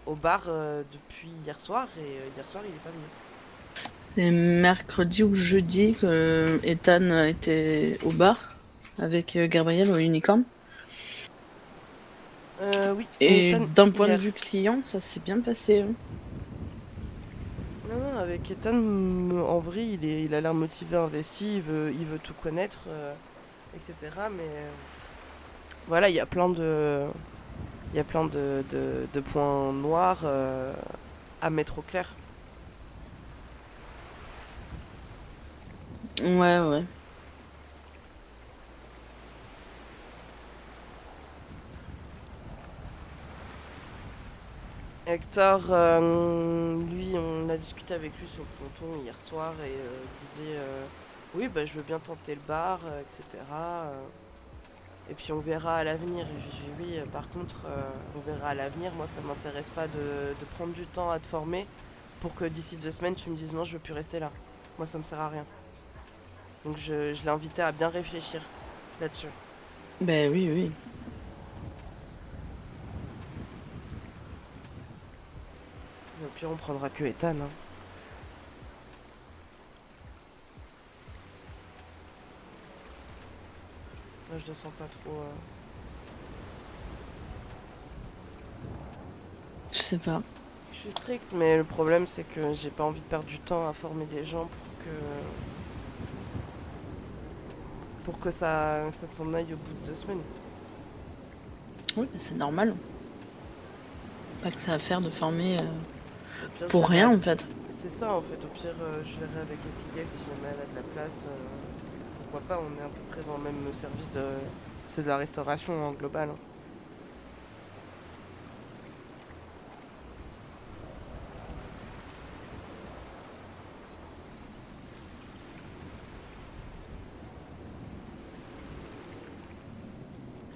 au bar depuis hier soir, et hier soir, il est pas venu. C'est mercredi ou jeudi que Ethan était au bar avec Gabriel au Unicorn. Oui, et Et Ethan, d'un point de hier. vue client, ça s'est bien passé. Hein. Non, non, avec Ethan, en vrai, il a l'air motivé, investi, il veut tout connaître, etc. Mais voilà, il y a plein de points noirs à mettre au clair. Ouais, ouais. Hector, lui, on a discuté avec lui sur le ponton hier soir et disait oui, bah, je veux bien tenter le bar, etc. Et puis on verra à l'avenir. Et je dis oui, par contre, on verra à l'avenir. Moi, ça m'intéresse pas de prendre du temps à te former pour que d'ici 2 semaines, tu me dises non, je veux plus rester là. Moi, ça me sert à rien. Donc je l'ai invité à bien réfléchir là-dessus. Ben oui, oui. Et au pire, on prendra que Ethan. Hein. Moi, je le sens pas trop. Je sais pas. Je suis stricte, mais le problème, c'est que j'ai pas envie de perdre du temps à former des gens pour que ça s'en aille au bout de 2 semaines. Oui, ben c'est normal. Pas que ça à faire de former Au pire, pour rien en fait. C'est ça en fait. Au pire, je verrai avec Abigail si jamais elle a de la place. Pourquoi pas, on est à peu près dans le même service de. C'est de la restauration en global. Hein.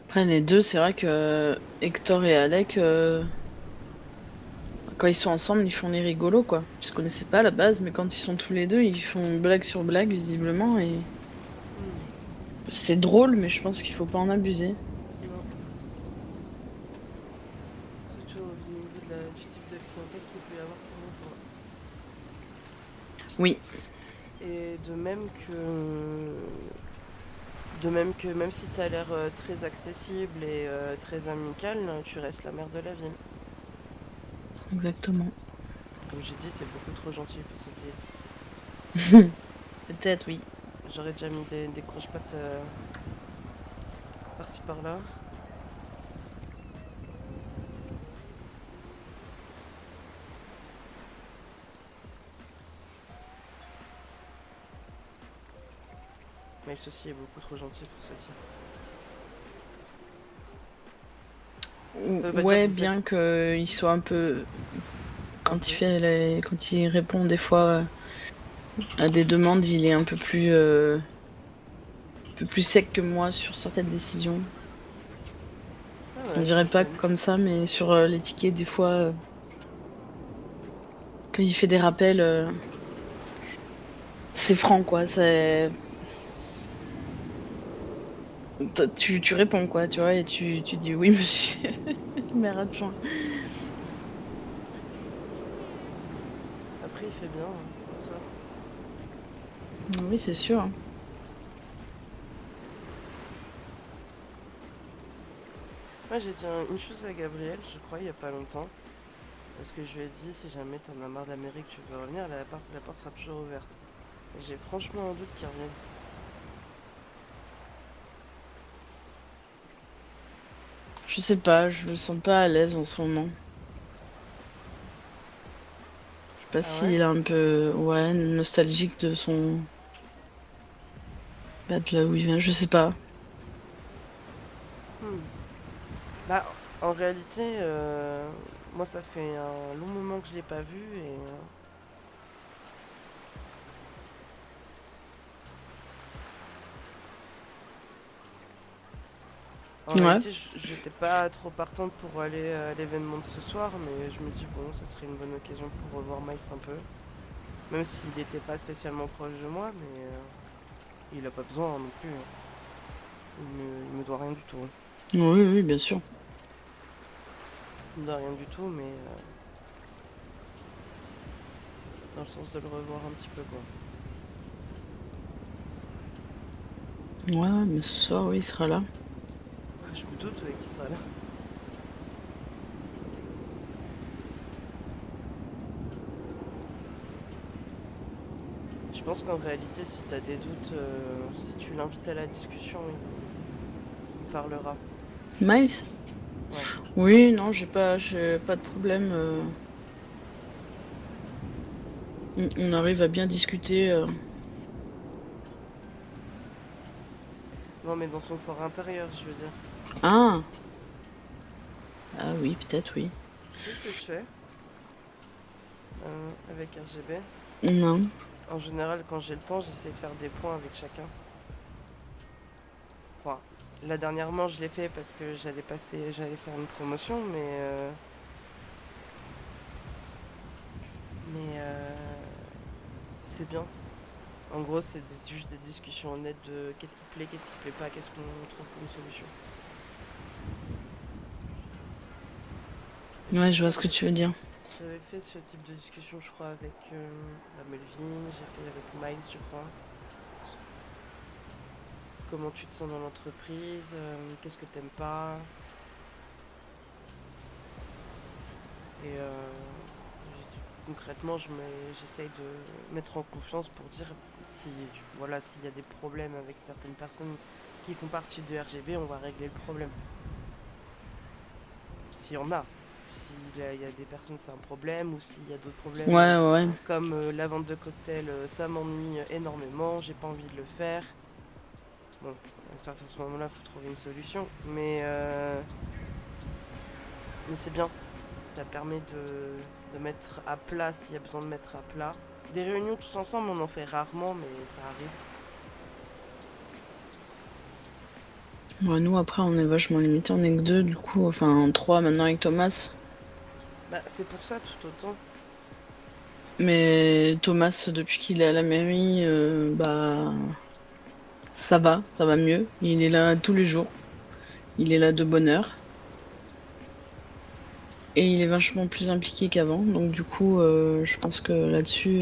Après les deux, c'est vrai que Hector et Alec, quand ils sont ensemble, ils font les rigolos quoi. Je connaissais pas à la base, mais quand ils sont tous les deux, ils font blague sur blague visiblement et c'est drôle, mais je pense qu'il faut pas en abuser. Non. Surtout au niveau du type de clientèle qu'il peut y avoir de temps en temps. Oui, Et même si t'as l'air très accessible et très amical, tu restes la mère de la ville. exactement. Comme j'ai dit, t'es beaucoup trop gentil pour cette ville. Peut-être, oui. J'aurais déjà mis des croche-pattes par-ci par-là. Mais ceci est beaucoup trop gentil pour ce dire. Bah, Ouais, dire, vous bien qu'il soit un peu... Quand quand il répond des fois à des demandes, il est un peu plus sec que moi sur certaines décisions. Ah On ouais, dirait pas j'imagine. comme ça, mais sur les tickets, des fois, quand il fait des rappels, c'est franc, quoi. Tu réponds, quoi, tu vois, et tu dis oui, monsieur le maire adjoint. Après, il fait bien, hein, en soi. Oui, c'est sûr. Moi, j'ai dit une chose à Gabriel, je crois, il y a pas longtemps. Parce que je lui ai dit, si jamais t'en as marre de l'Amérique, tu veux revenir, la porte sera toujours ouverte. Et j'ai franchement un doute qu'il revienne. Je sais pas, je me sens pas à l'aise en ce moment. Je sais pas Ah ouais? s'il est un peu, ouais, nostalgique de son... Bah, de là où il vient, je sais pas. Hmm. Bah, en réalité, moi, ça fait un long moment que je l'ai pas vu et... En Ouais. réalité, j'étais pas trop partante pour aller à l'événement de ce soir, mais je me dis, bon, ça serait une bonne occasion pour revoir Miles un peu. Même s'il n'était pas spécialement proche de moi, mais il a pas besoin non plus. Il me doit rien du tout. Oui, oui, bien sûr. Il me doit rien du tout, mais dans le sens de le revoir un petit peu, quoi. Ouais, mais ce soir, oui, il sera là. Je me doute, ouais, qu'il sera là. Je pense qu'en réalité, si t'as des doutes, si tu l'invites à la discussion, il parlera. Miles? Ouais. Oui, non, j'ai pas de problème. On arrive à bien discuter. Non, mais dans son fort intérieur, je veux dire. Ah! Ah oui, peut-être, oui. Tu sais ce que je fais avec RGB? Non. En général, quand j'ai le temps, j'essaie de faire des points avec chacun. Enfin, là dernièrement, je l'ai fait parce que j'allais faire une promotion, mais c'est bien. En gros, c'est juste des discussions honnêtes de qu'est-ce qui te plaît, qu'est-ce qui te plaît pas, qu'est-ce qu'on trouve comme solution. Ouais, je vois J'a- ce que tu veux dire. J'avais fait ce type de discussion, je crois, avec la Melvin, j'ai fait avec Miles, je crois. Comment tu te sens dans l'entreprise, qu'est-ce que t'aimes pas. Et concrètement, j'essaye de mettre en confiance pour dire si voilà, s'il y a des problèmes avec certaines personnes qui font partie de RGB, on va régler le problème. S'il y en a. S'il y a des personnes, c'est un problème, ou s'il y a d'autres problèmes, Ouais, ouais. comme la vente de cocktails, ça m'ennuie énormément, j'ai pas envie de le faire. Bon, à partir de ce moment-là, il faut trouver une solution. Mais c'est bien. Ça permet de mettre à plat s'il y a besoin de mettre à plat. Des réunions tous ensemble, on en fait rarement, mais ça arrive. Ouais, nous, après, on est vachement limité. On est que deux, du coup. Enfin, trois maintenant avec Thomas. Bah, c'est pour ça tout autant. Mais Thomas, depuis qu'il est à la mairie, bah, ça va mieux. Il est là tous les jours. Il est là de bonne heure. Et il est vachement plus impliqué qu'avant. Donc, du coup, je pense que là-dessus,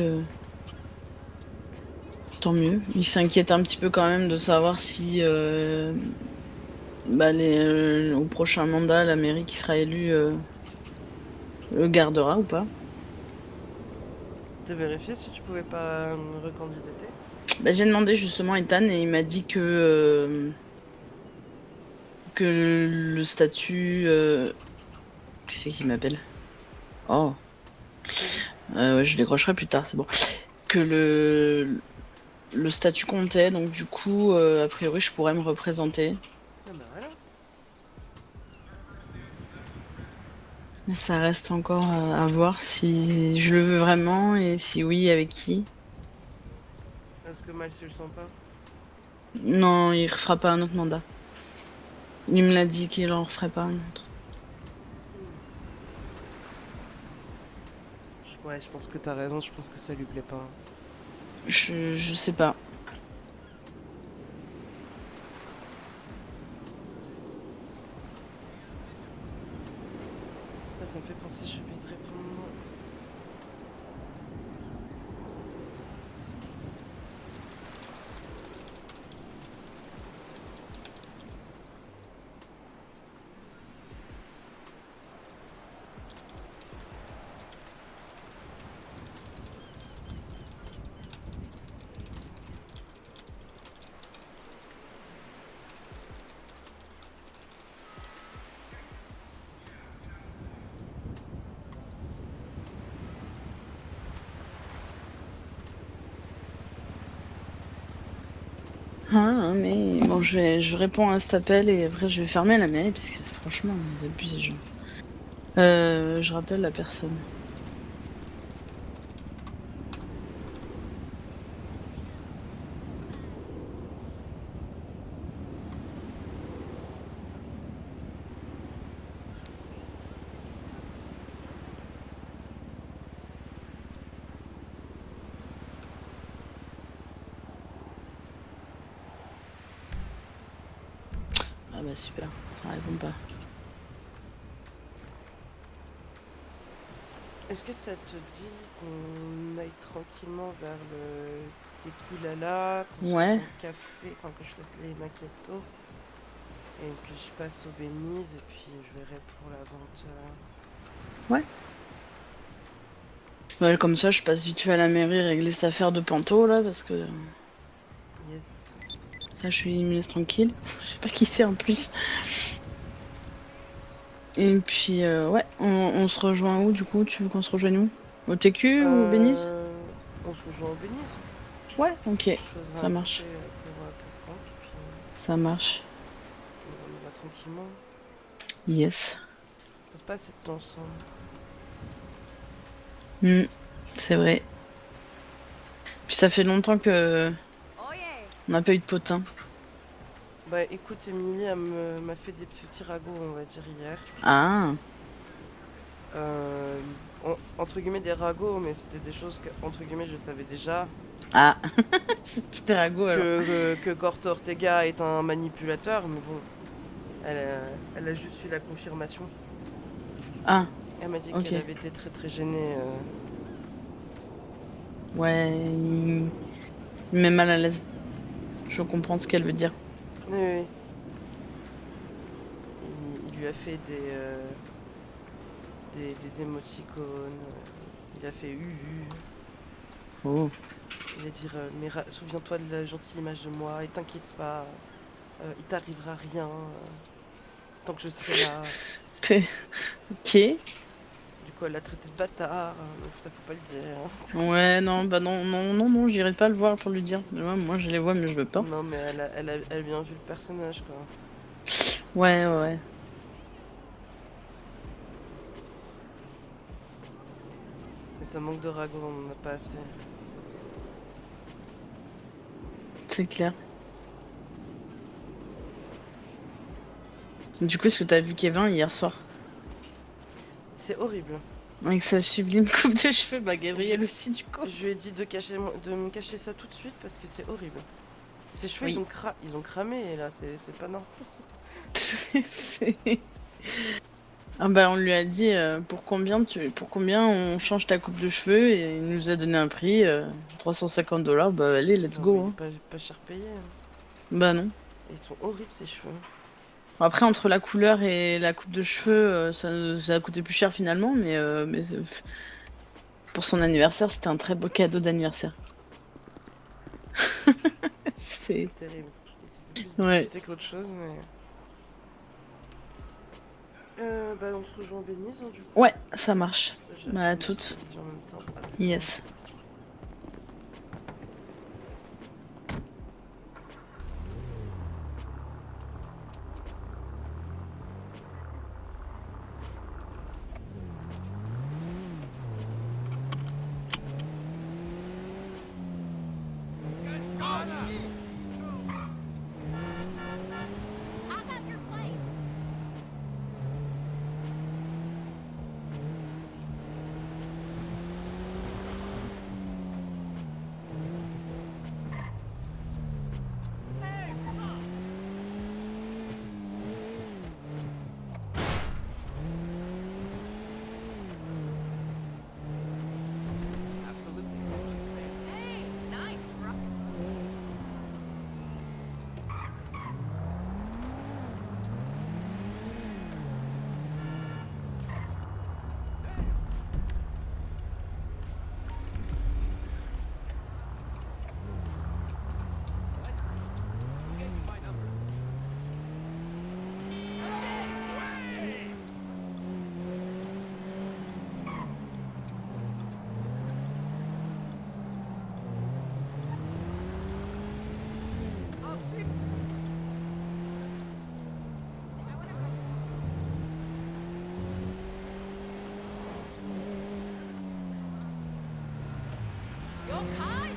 tant mieux. Il s'inquiète un petit peu quand même de savoir si au prochain mandat, la mairie qui sera élue le gardera ou pas. T'as vérifié si tu pouvais pas recandidater? Bah, j'ai demandé justement à Ethan et il m'a dit que le statut... Qui c'est qui m'appelle? Oh. Ouais, je décrocherai plus tard, c'est bon. Que le statut comptait, donc du coup, a priori, je pourrais me représenter. Ah bah voilà. Mais ça reste encore à voir si je le veux vraiment et si oui, avec qui. Est-ce que Mal tu le sens pas? Non, il refera pas un autre mandat. Il me l'a dit qu'il en referait pas un autre. Ouais, je pense que t'as raison, je pense que ça lui plaît pas. Je sais pas. Là, ça me fait penser, j'ai oublié de répondre. Mais bon, je réponds à cet appel et après je vais fermer la mairie parce que franchement, ils abusent les gens. Je rappelle la personne. Ah bah super, ça répond pas. Est-ce que ça te dit qu'on aille tranquillement vers le tequila là, qu'on se Ouais. fasse un café, enfin que je fasse les maquettos et que je passe au Béniz et puis je verrai pour la vente. Ouais, comme ça, je passe vite fait à la mairie régler cette affaire de Panto là parce que Yes. ça, il me laisse tranquille. Je sais pas qui c'est en plus. Et puis, ouais, on se rejoint où du coup? Tu veux qu'on se rejoigne où? Au TQ ou au Béniz? On se rejoint au Béniz. Ouais, ok, Je choisirai ça un marche. café pour Franck et puis Ça marche. on va tranquillement. Yes. On passe pas assez de temps ensemble. C'est vrai. Puis ça fait longtemps que Oh yeah. on n'a pas eu de potin. Bah écoute, Émilie elle m'a fait des petits ragots, on va dire, hier. Ah, Entre guillemets des ragots, mais c'était des choses que, entre guillemets, je savais déjà. ah, c'est ragots alors. Que Corto Ortega est un manipulateur, mais bon, elle a juste eu la confirmation. Ah, Elle m'a dit ok. qu'elle avait été très très gênée. Ouais, il me met mal à l'aise. Je comprends ce qu'elle veut dire. Oui, oui. Il lui a fait des émoticônes. Il a fait UU. Oh. Il a dit mais souviens-toi de la gentille image de moi et t'inquiète pas, il t'arrivera rien tant que je serai là. Ok. Du coup, elle l'a traité de bâtard, donc ça faut pas le dire. Ouais, non, bah non, j'irai pas le voir pour lui dire. Ouais, moi je les vois, mais je veux pas. Non, mais elle a bien vu le personnage, quoi. Ouais. Mais ça manque de ragots, on en a pas assez. C'est clair. Du coup, est-ce que t'as vu Kevin hier soir? C'est horrible. Avec sa sublime coupe de cheveux, bah Gabriel aussi du coup. Je lui ai dit de me cacher ça tout de suite parce que c'est horrible. Ses cheveux, Oui. ils ont cramé, là, c'est pas normal. Ah bah on lui a dit pour combien on change ta coupe de cheveux et il nous a donné un prix $350. Bah allez, let's Non, go. mais Hein. pas cher payé. Hein. Bah non. Et ils sont horribles ces cheveux. Après entre la couleur et la coupe de cheveux, ça a coûté plus cher finalement, mais pour son anniversaire, c'était un très beau cadeau d'anniversaire. C'est C'est terrible. Il s'est fait plus ouais. discuter qu'autre chose, mais. Bah on se rejoint en Bénise, hein, du coup. Ouais, ça marche. J'ai Bah fait à une petite toutes. vision en même temps. Ah, Yes. I got your plate. Hey, nice, Rock. Your car?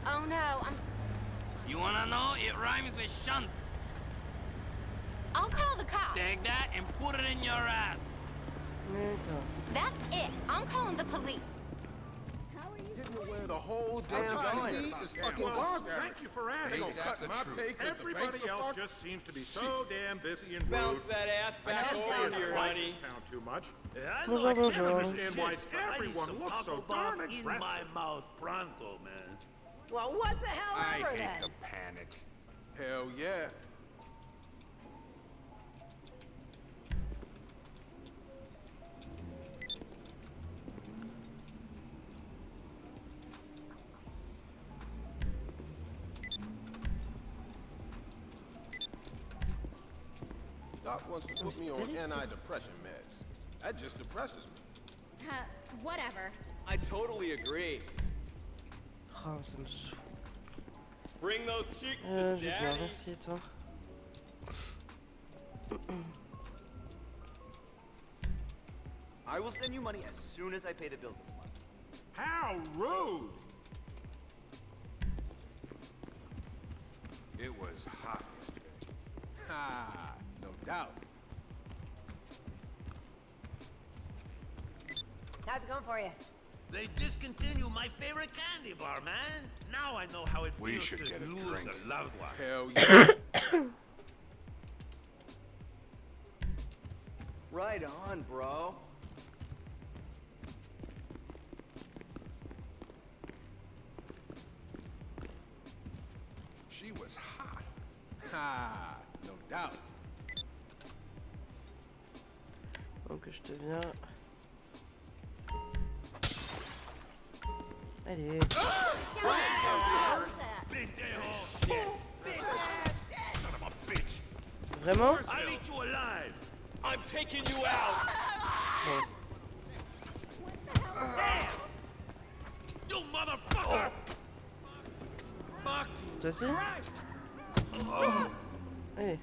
Oh no, You wanna know? It rhymes with shunt. I'll call the cops. Take that and put it in your ass. D'accord. That's it. I'm calling the police. The whole damn thing is fucking garbage. Thank you for asking. They gonna cut my pay 'cause the Everybody banks are else fucked. just seems to be so damn busy and Bounce rude. that ass I back can't say over it's here, like honey. this town too much. Bonjour, I can't bonjour. understand why everyone looks so darn aggressive. mouth pronto, man. Well, what the hell I ever hate then? the panic. Hell yeah. Doc wants to put me on antidepressant meds. That just depresses me. Whatever. I totally agree. Oh, ça me saoule. Bring those cheeks Je to veux bien, daddy. merci et toi. I will send you money as soon as I pay the bills this month. How rude! It was hot yesterday. Ha! No doubt. How's it going for you? They discontinued my favorite candy bar, man. Now I know how it We feels should to get a lose drink. a loved one. Hell yeah. Right on, bro. She was hot. Ha! No doubt. Donc je te viens. Allez. Vraiment? I'll eat you alive. I'm taking you out. Bon. You motherfucker. Fuck. Toi aussi? Allez.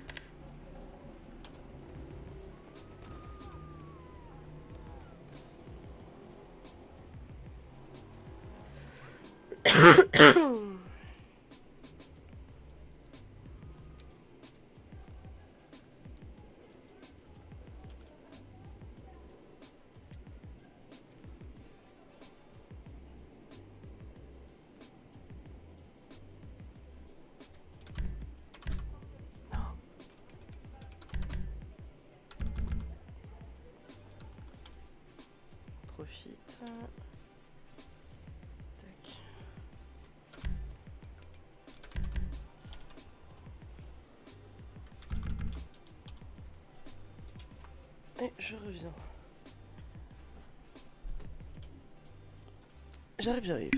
Profite. Tac. Et je reviens. J'arrive.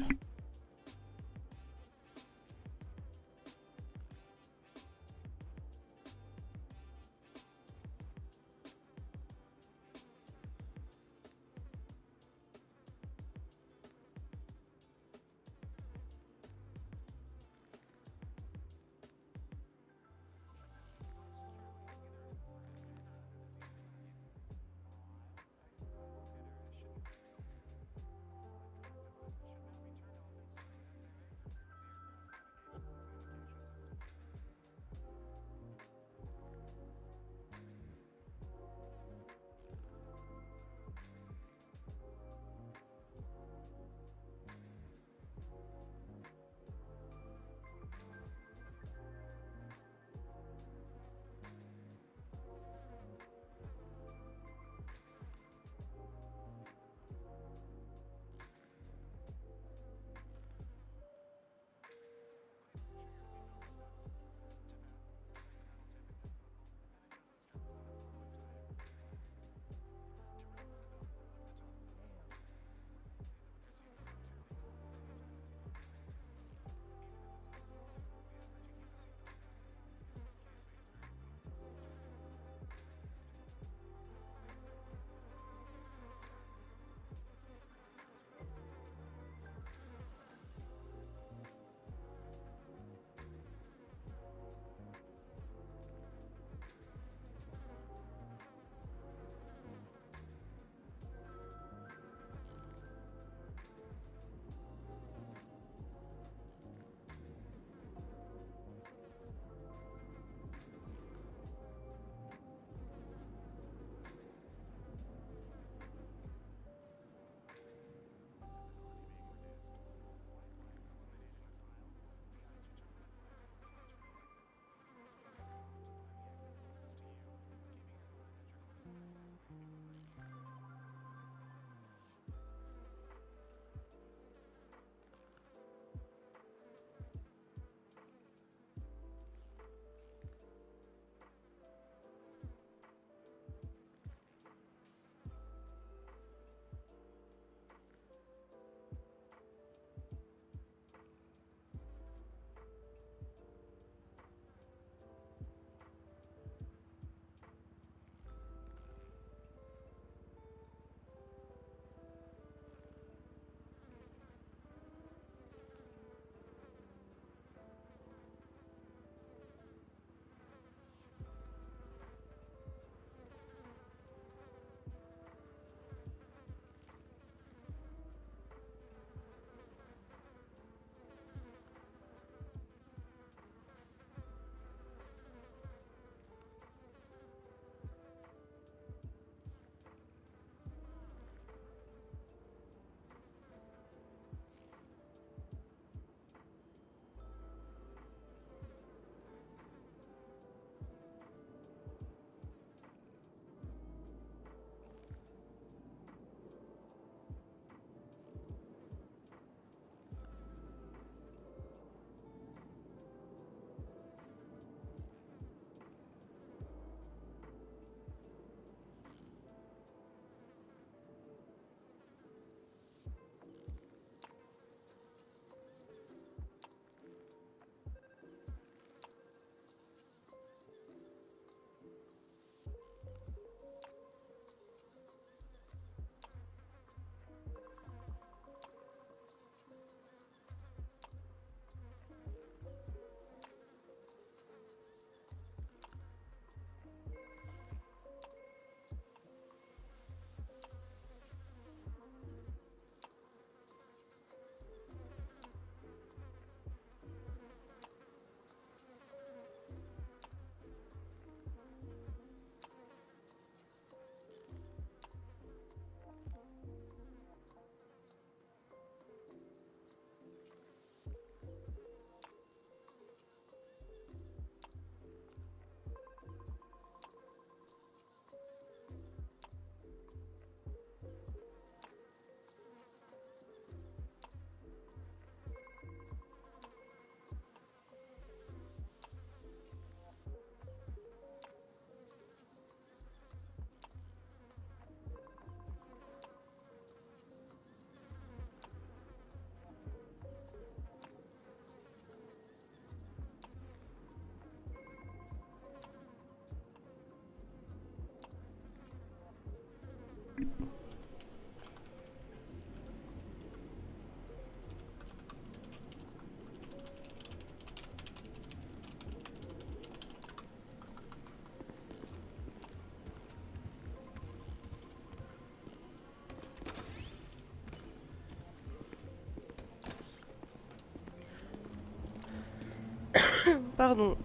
Pardon.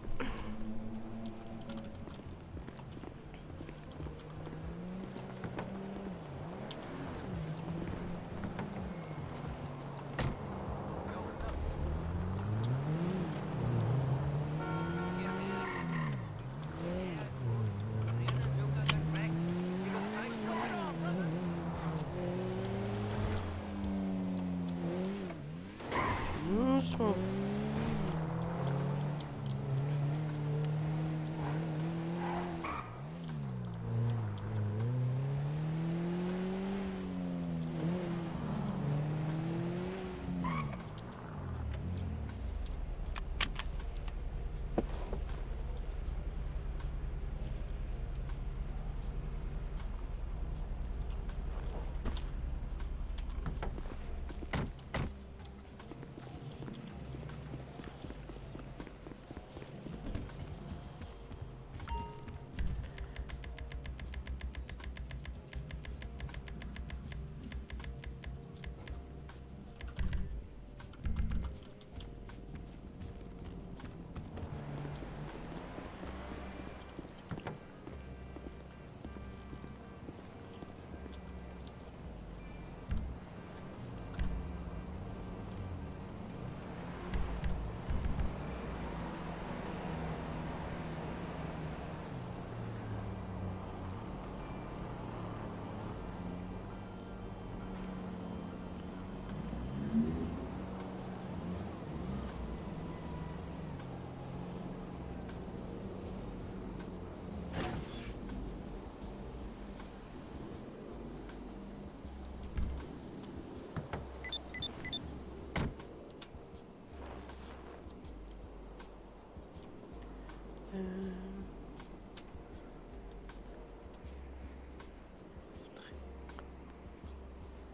Doucement.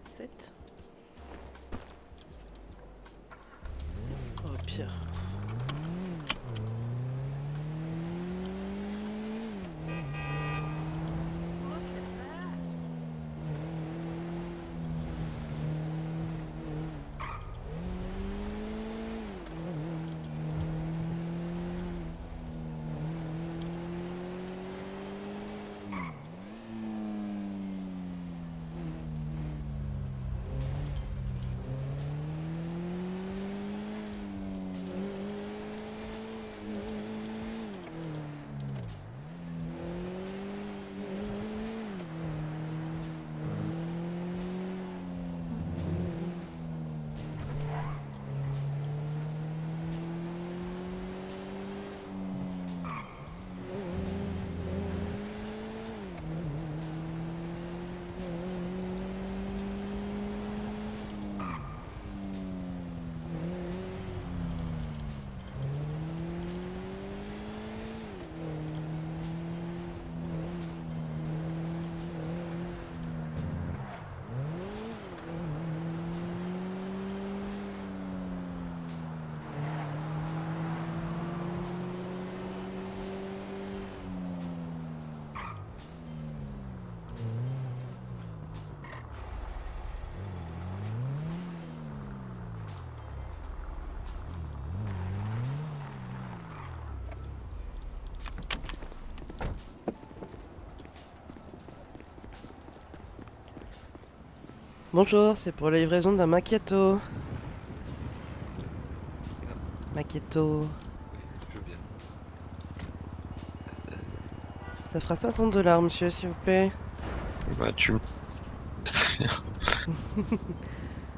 Sept. Oh, Pierre. Bonjour, c'est pour la livraison d'un macchiato. Macchiato. Je veux bien. Ça fera 500 $, monsieur, s'il vous plaît. Bah, tu. C'est très bien.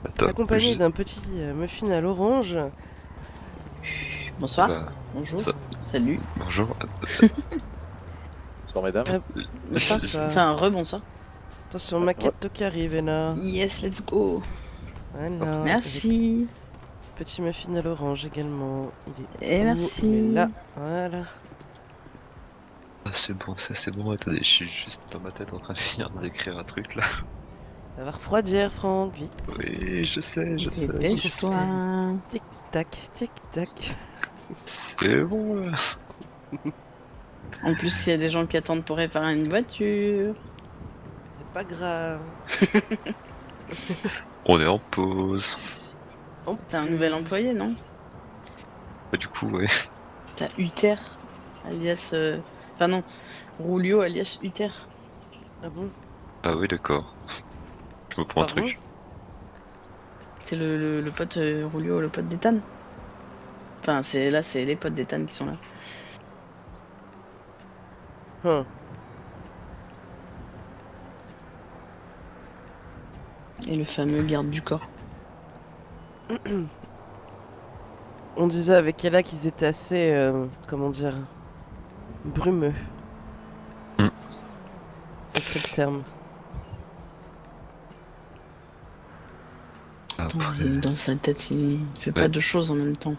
Attends, Accompagné juste- d'un petit muffin à l'orange. Bonsoir. Bah, Bonjour. ça- Salut. Bonjour. Bonsoir, mesdames. Bonsoir. Enfin, rebonsoir. Attention, macchiato qui arrive, là. Yes, let's go. Voilà. Merci. Avec petit muffin à l'orange également. Il est Et où? merci. Il est là. Voilà. Ah, c'est bon, ça c'est bon. Attendez, je suis juste dans ma tête en train de finir d'écrire un truc là. Ça va refroidir, Franck, vite. Oui, je sais, je sais. Dépêche-toi. Tic-tac, tic-tac. C'est bon là. En plus, il y a des gens qui attendent pour réparer une voiture. C'est pas grave. On est en pause. T'as un nouvel employé, non? Bah, du coup, ouais. T'as Uther, alias... Enfin non, Rulio, alias Uther. Ah bon? Ah oui, d'accord. Je me prends un Pardon? truc. C'est le pote Rulio, le pote d'Ethan. Enfin, c'est les potes d'Ethan qui sont là. Hum. Et le fameux garde du corps. On disait avec Ella qu'ils étaient assez, comment dire, brumeux. Ce serait le terme. Dans sa tête, il fait pas de choses en même temps.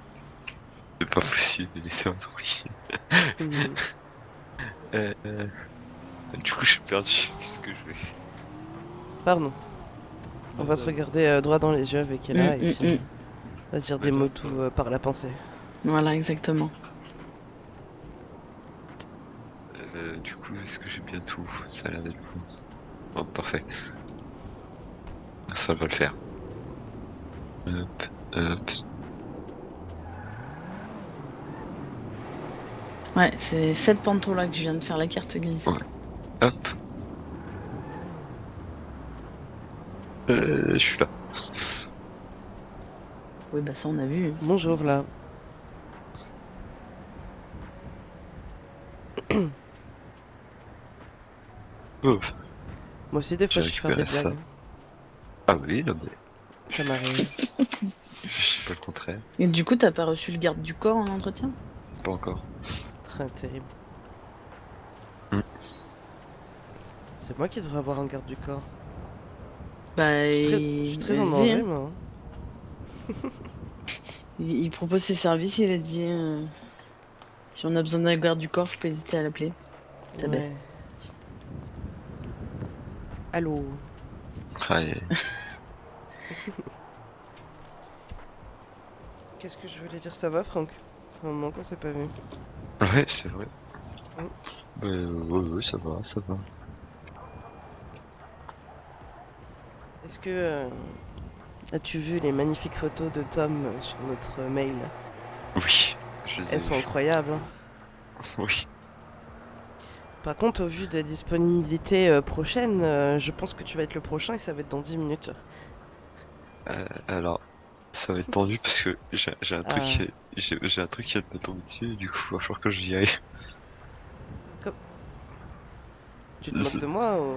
C'est pas possible, laissez-moi tranquille. Du coup, j'ai perdu ce que je vais. Pardon. On va se regarder droit dans les yeux avec Ella et puis on va dire des mots tout par la pensée. Voilà, exactement. Du coup, est-ce que j'ai bien tout? Ça a l'air d'être bon. Oh, parfait. Ça va le faire. Hop, hop. Ouais, c'est cette panto là que je viens de faire la carte grise. Ouais. Hop. Je suis là. Oui, bah ça on a vu. Bonjour là. Oh. Moi aussi des fois je fais des ça. blagues. Ah oui, là, mais... Ça m'arrive. Je sais pas le contraire. Et du coup, t'as pas reçu le garde du corps en entretien? Pas encore. Très terrible. Mm. C'est moi qui devrais avoir un garde du corps. Bah, je suis très en vas-y, danger hein. moi. Il propose ses services, il a dit si on a besoin d'un garde du corps, faut pas hésiter à l'appeler. T'as bête. Ouais. Allô. Aïe. Qu'est-ce que je voulais dire? Ça va Franck? Ça fait un moment qu'on s'est pas vu. Ouais, c'est vrai. Mm. Bah, ouais, ça va, ça va. Est-ce que as-tu vu les magnifiques photos de Tom sur notre mail? Oui, je les ai Elles sont vues. incroyables. Hein. Oui. Par contre, au vu des disponibilités prochaines, je pense que tu vas être le prochain et ça va être dans 10 minutes. Alors, ça va être tendu parce que j'ai un truc Ah. j'ai un truc qui vient de me tomber dessus, du coup, il va falloir que j'y aille. Tu te moques de moi ou...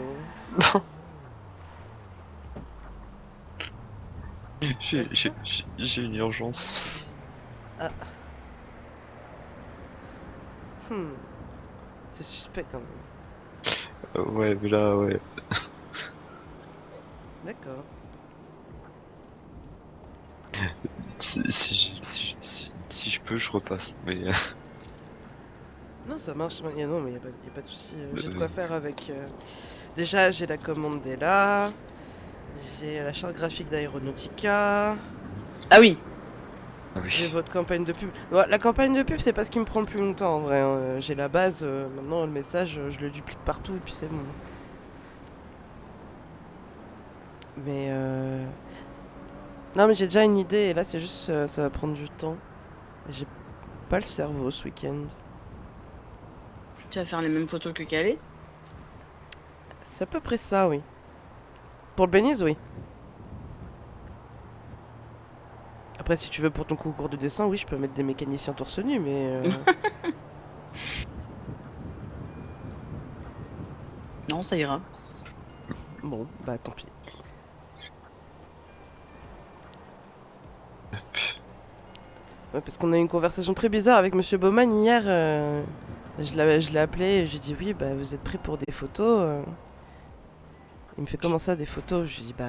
Non. J'ai une urgence. Ah. C'est suspect quand même. Ouais, mais là, ouais. D'accord. Si je peux, je repasse. Mais Non, ça marche. Non, mais y a pas de souci. J'ai de quoi faire avec... Déjà, j'ai la commande d'Ella. J'ai la charte graphique d'Aeronautica. Ah oui. J'ai votre campagne de pub. Ouais, la campagne de pub, c'est pas ce qui me prend le plus longtemps en vrai. Hein. J'ai la base. Maintenant, le message, je le duplique partout et puis c'est bon. Mais non, mais j'ai déjà une idée et là, c'est juste ça va prendre du temps. J'ai pas le cerveau ce week-end. Tu vas faire les mêmes photos que Calais? C'est à peu près ça, oui. Pour le Beniz, oui. Après, si tu veux pour ton concours de dessin, oui, je peux mettre des mécaniciens torse nu, mais... Non, ça ira. Bon, bah tant pis. Ouais, parce qu'on a eu une conversation très bizarre avec Monsieur Baumann hier. Je l'ai appelé et j'ai dit oui, bah vous êtes prêts pour des photos Il me fait comment ça des photos? Je lui dis bah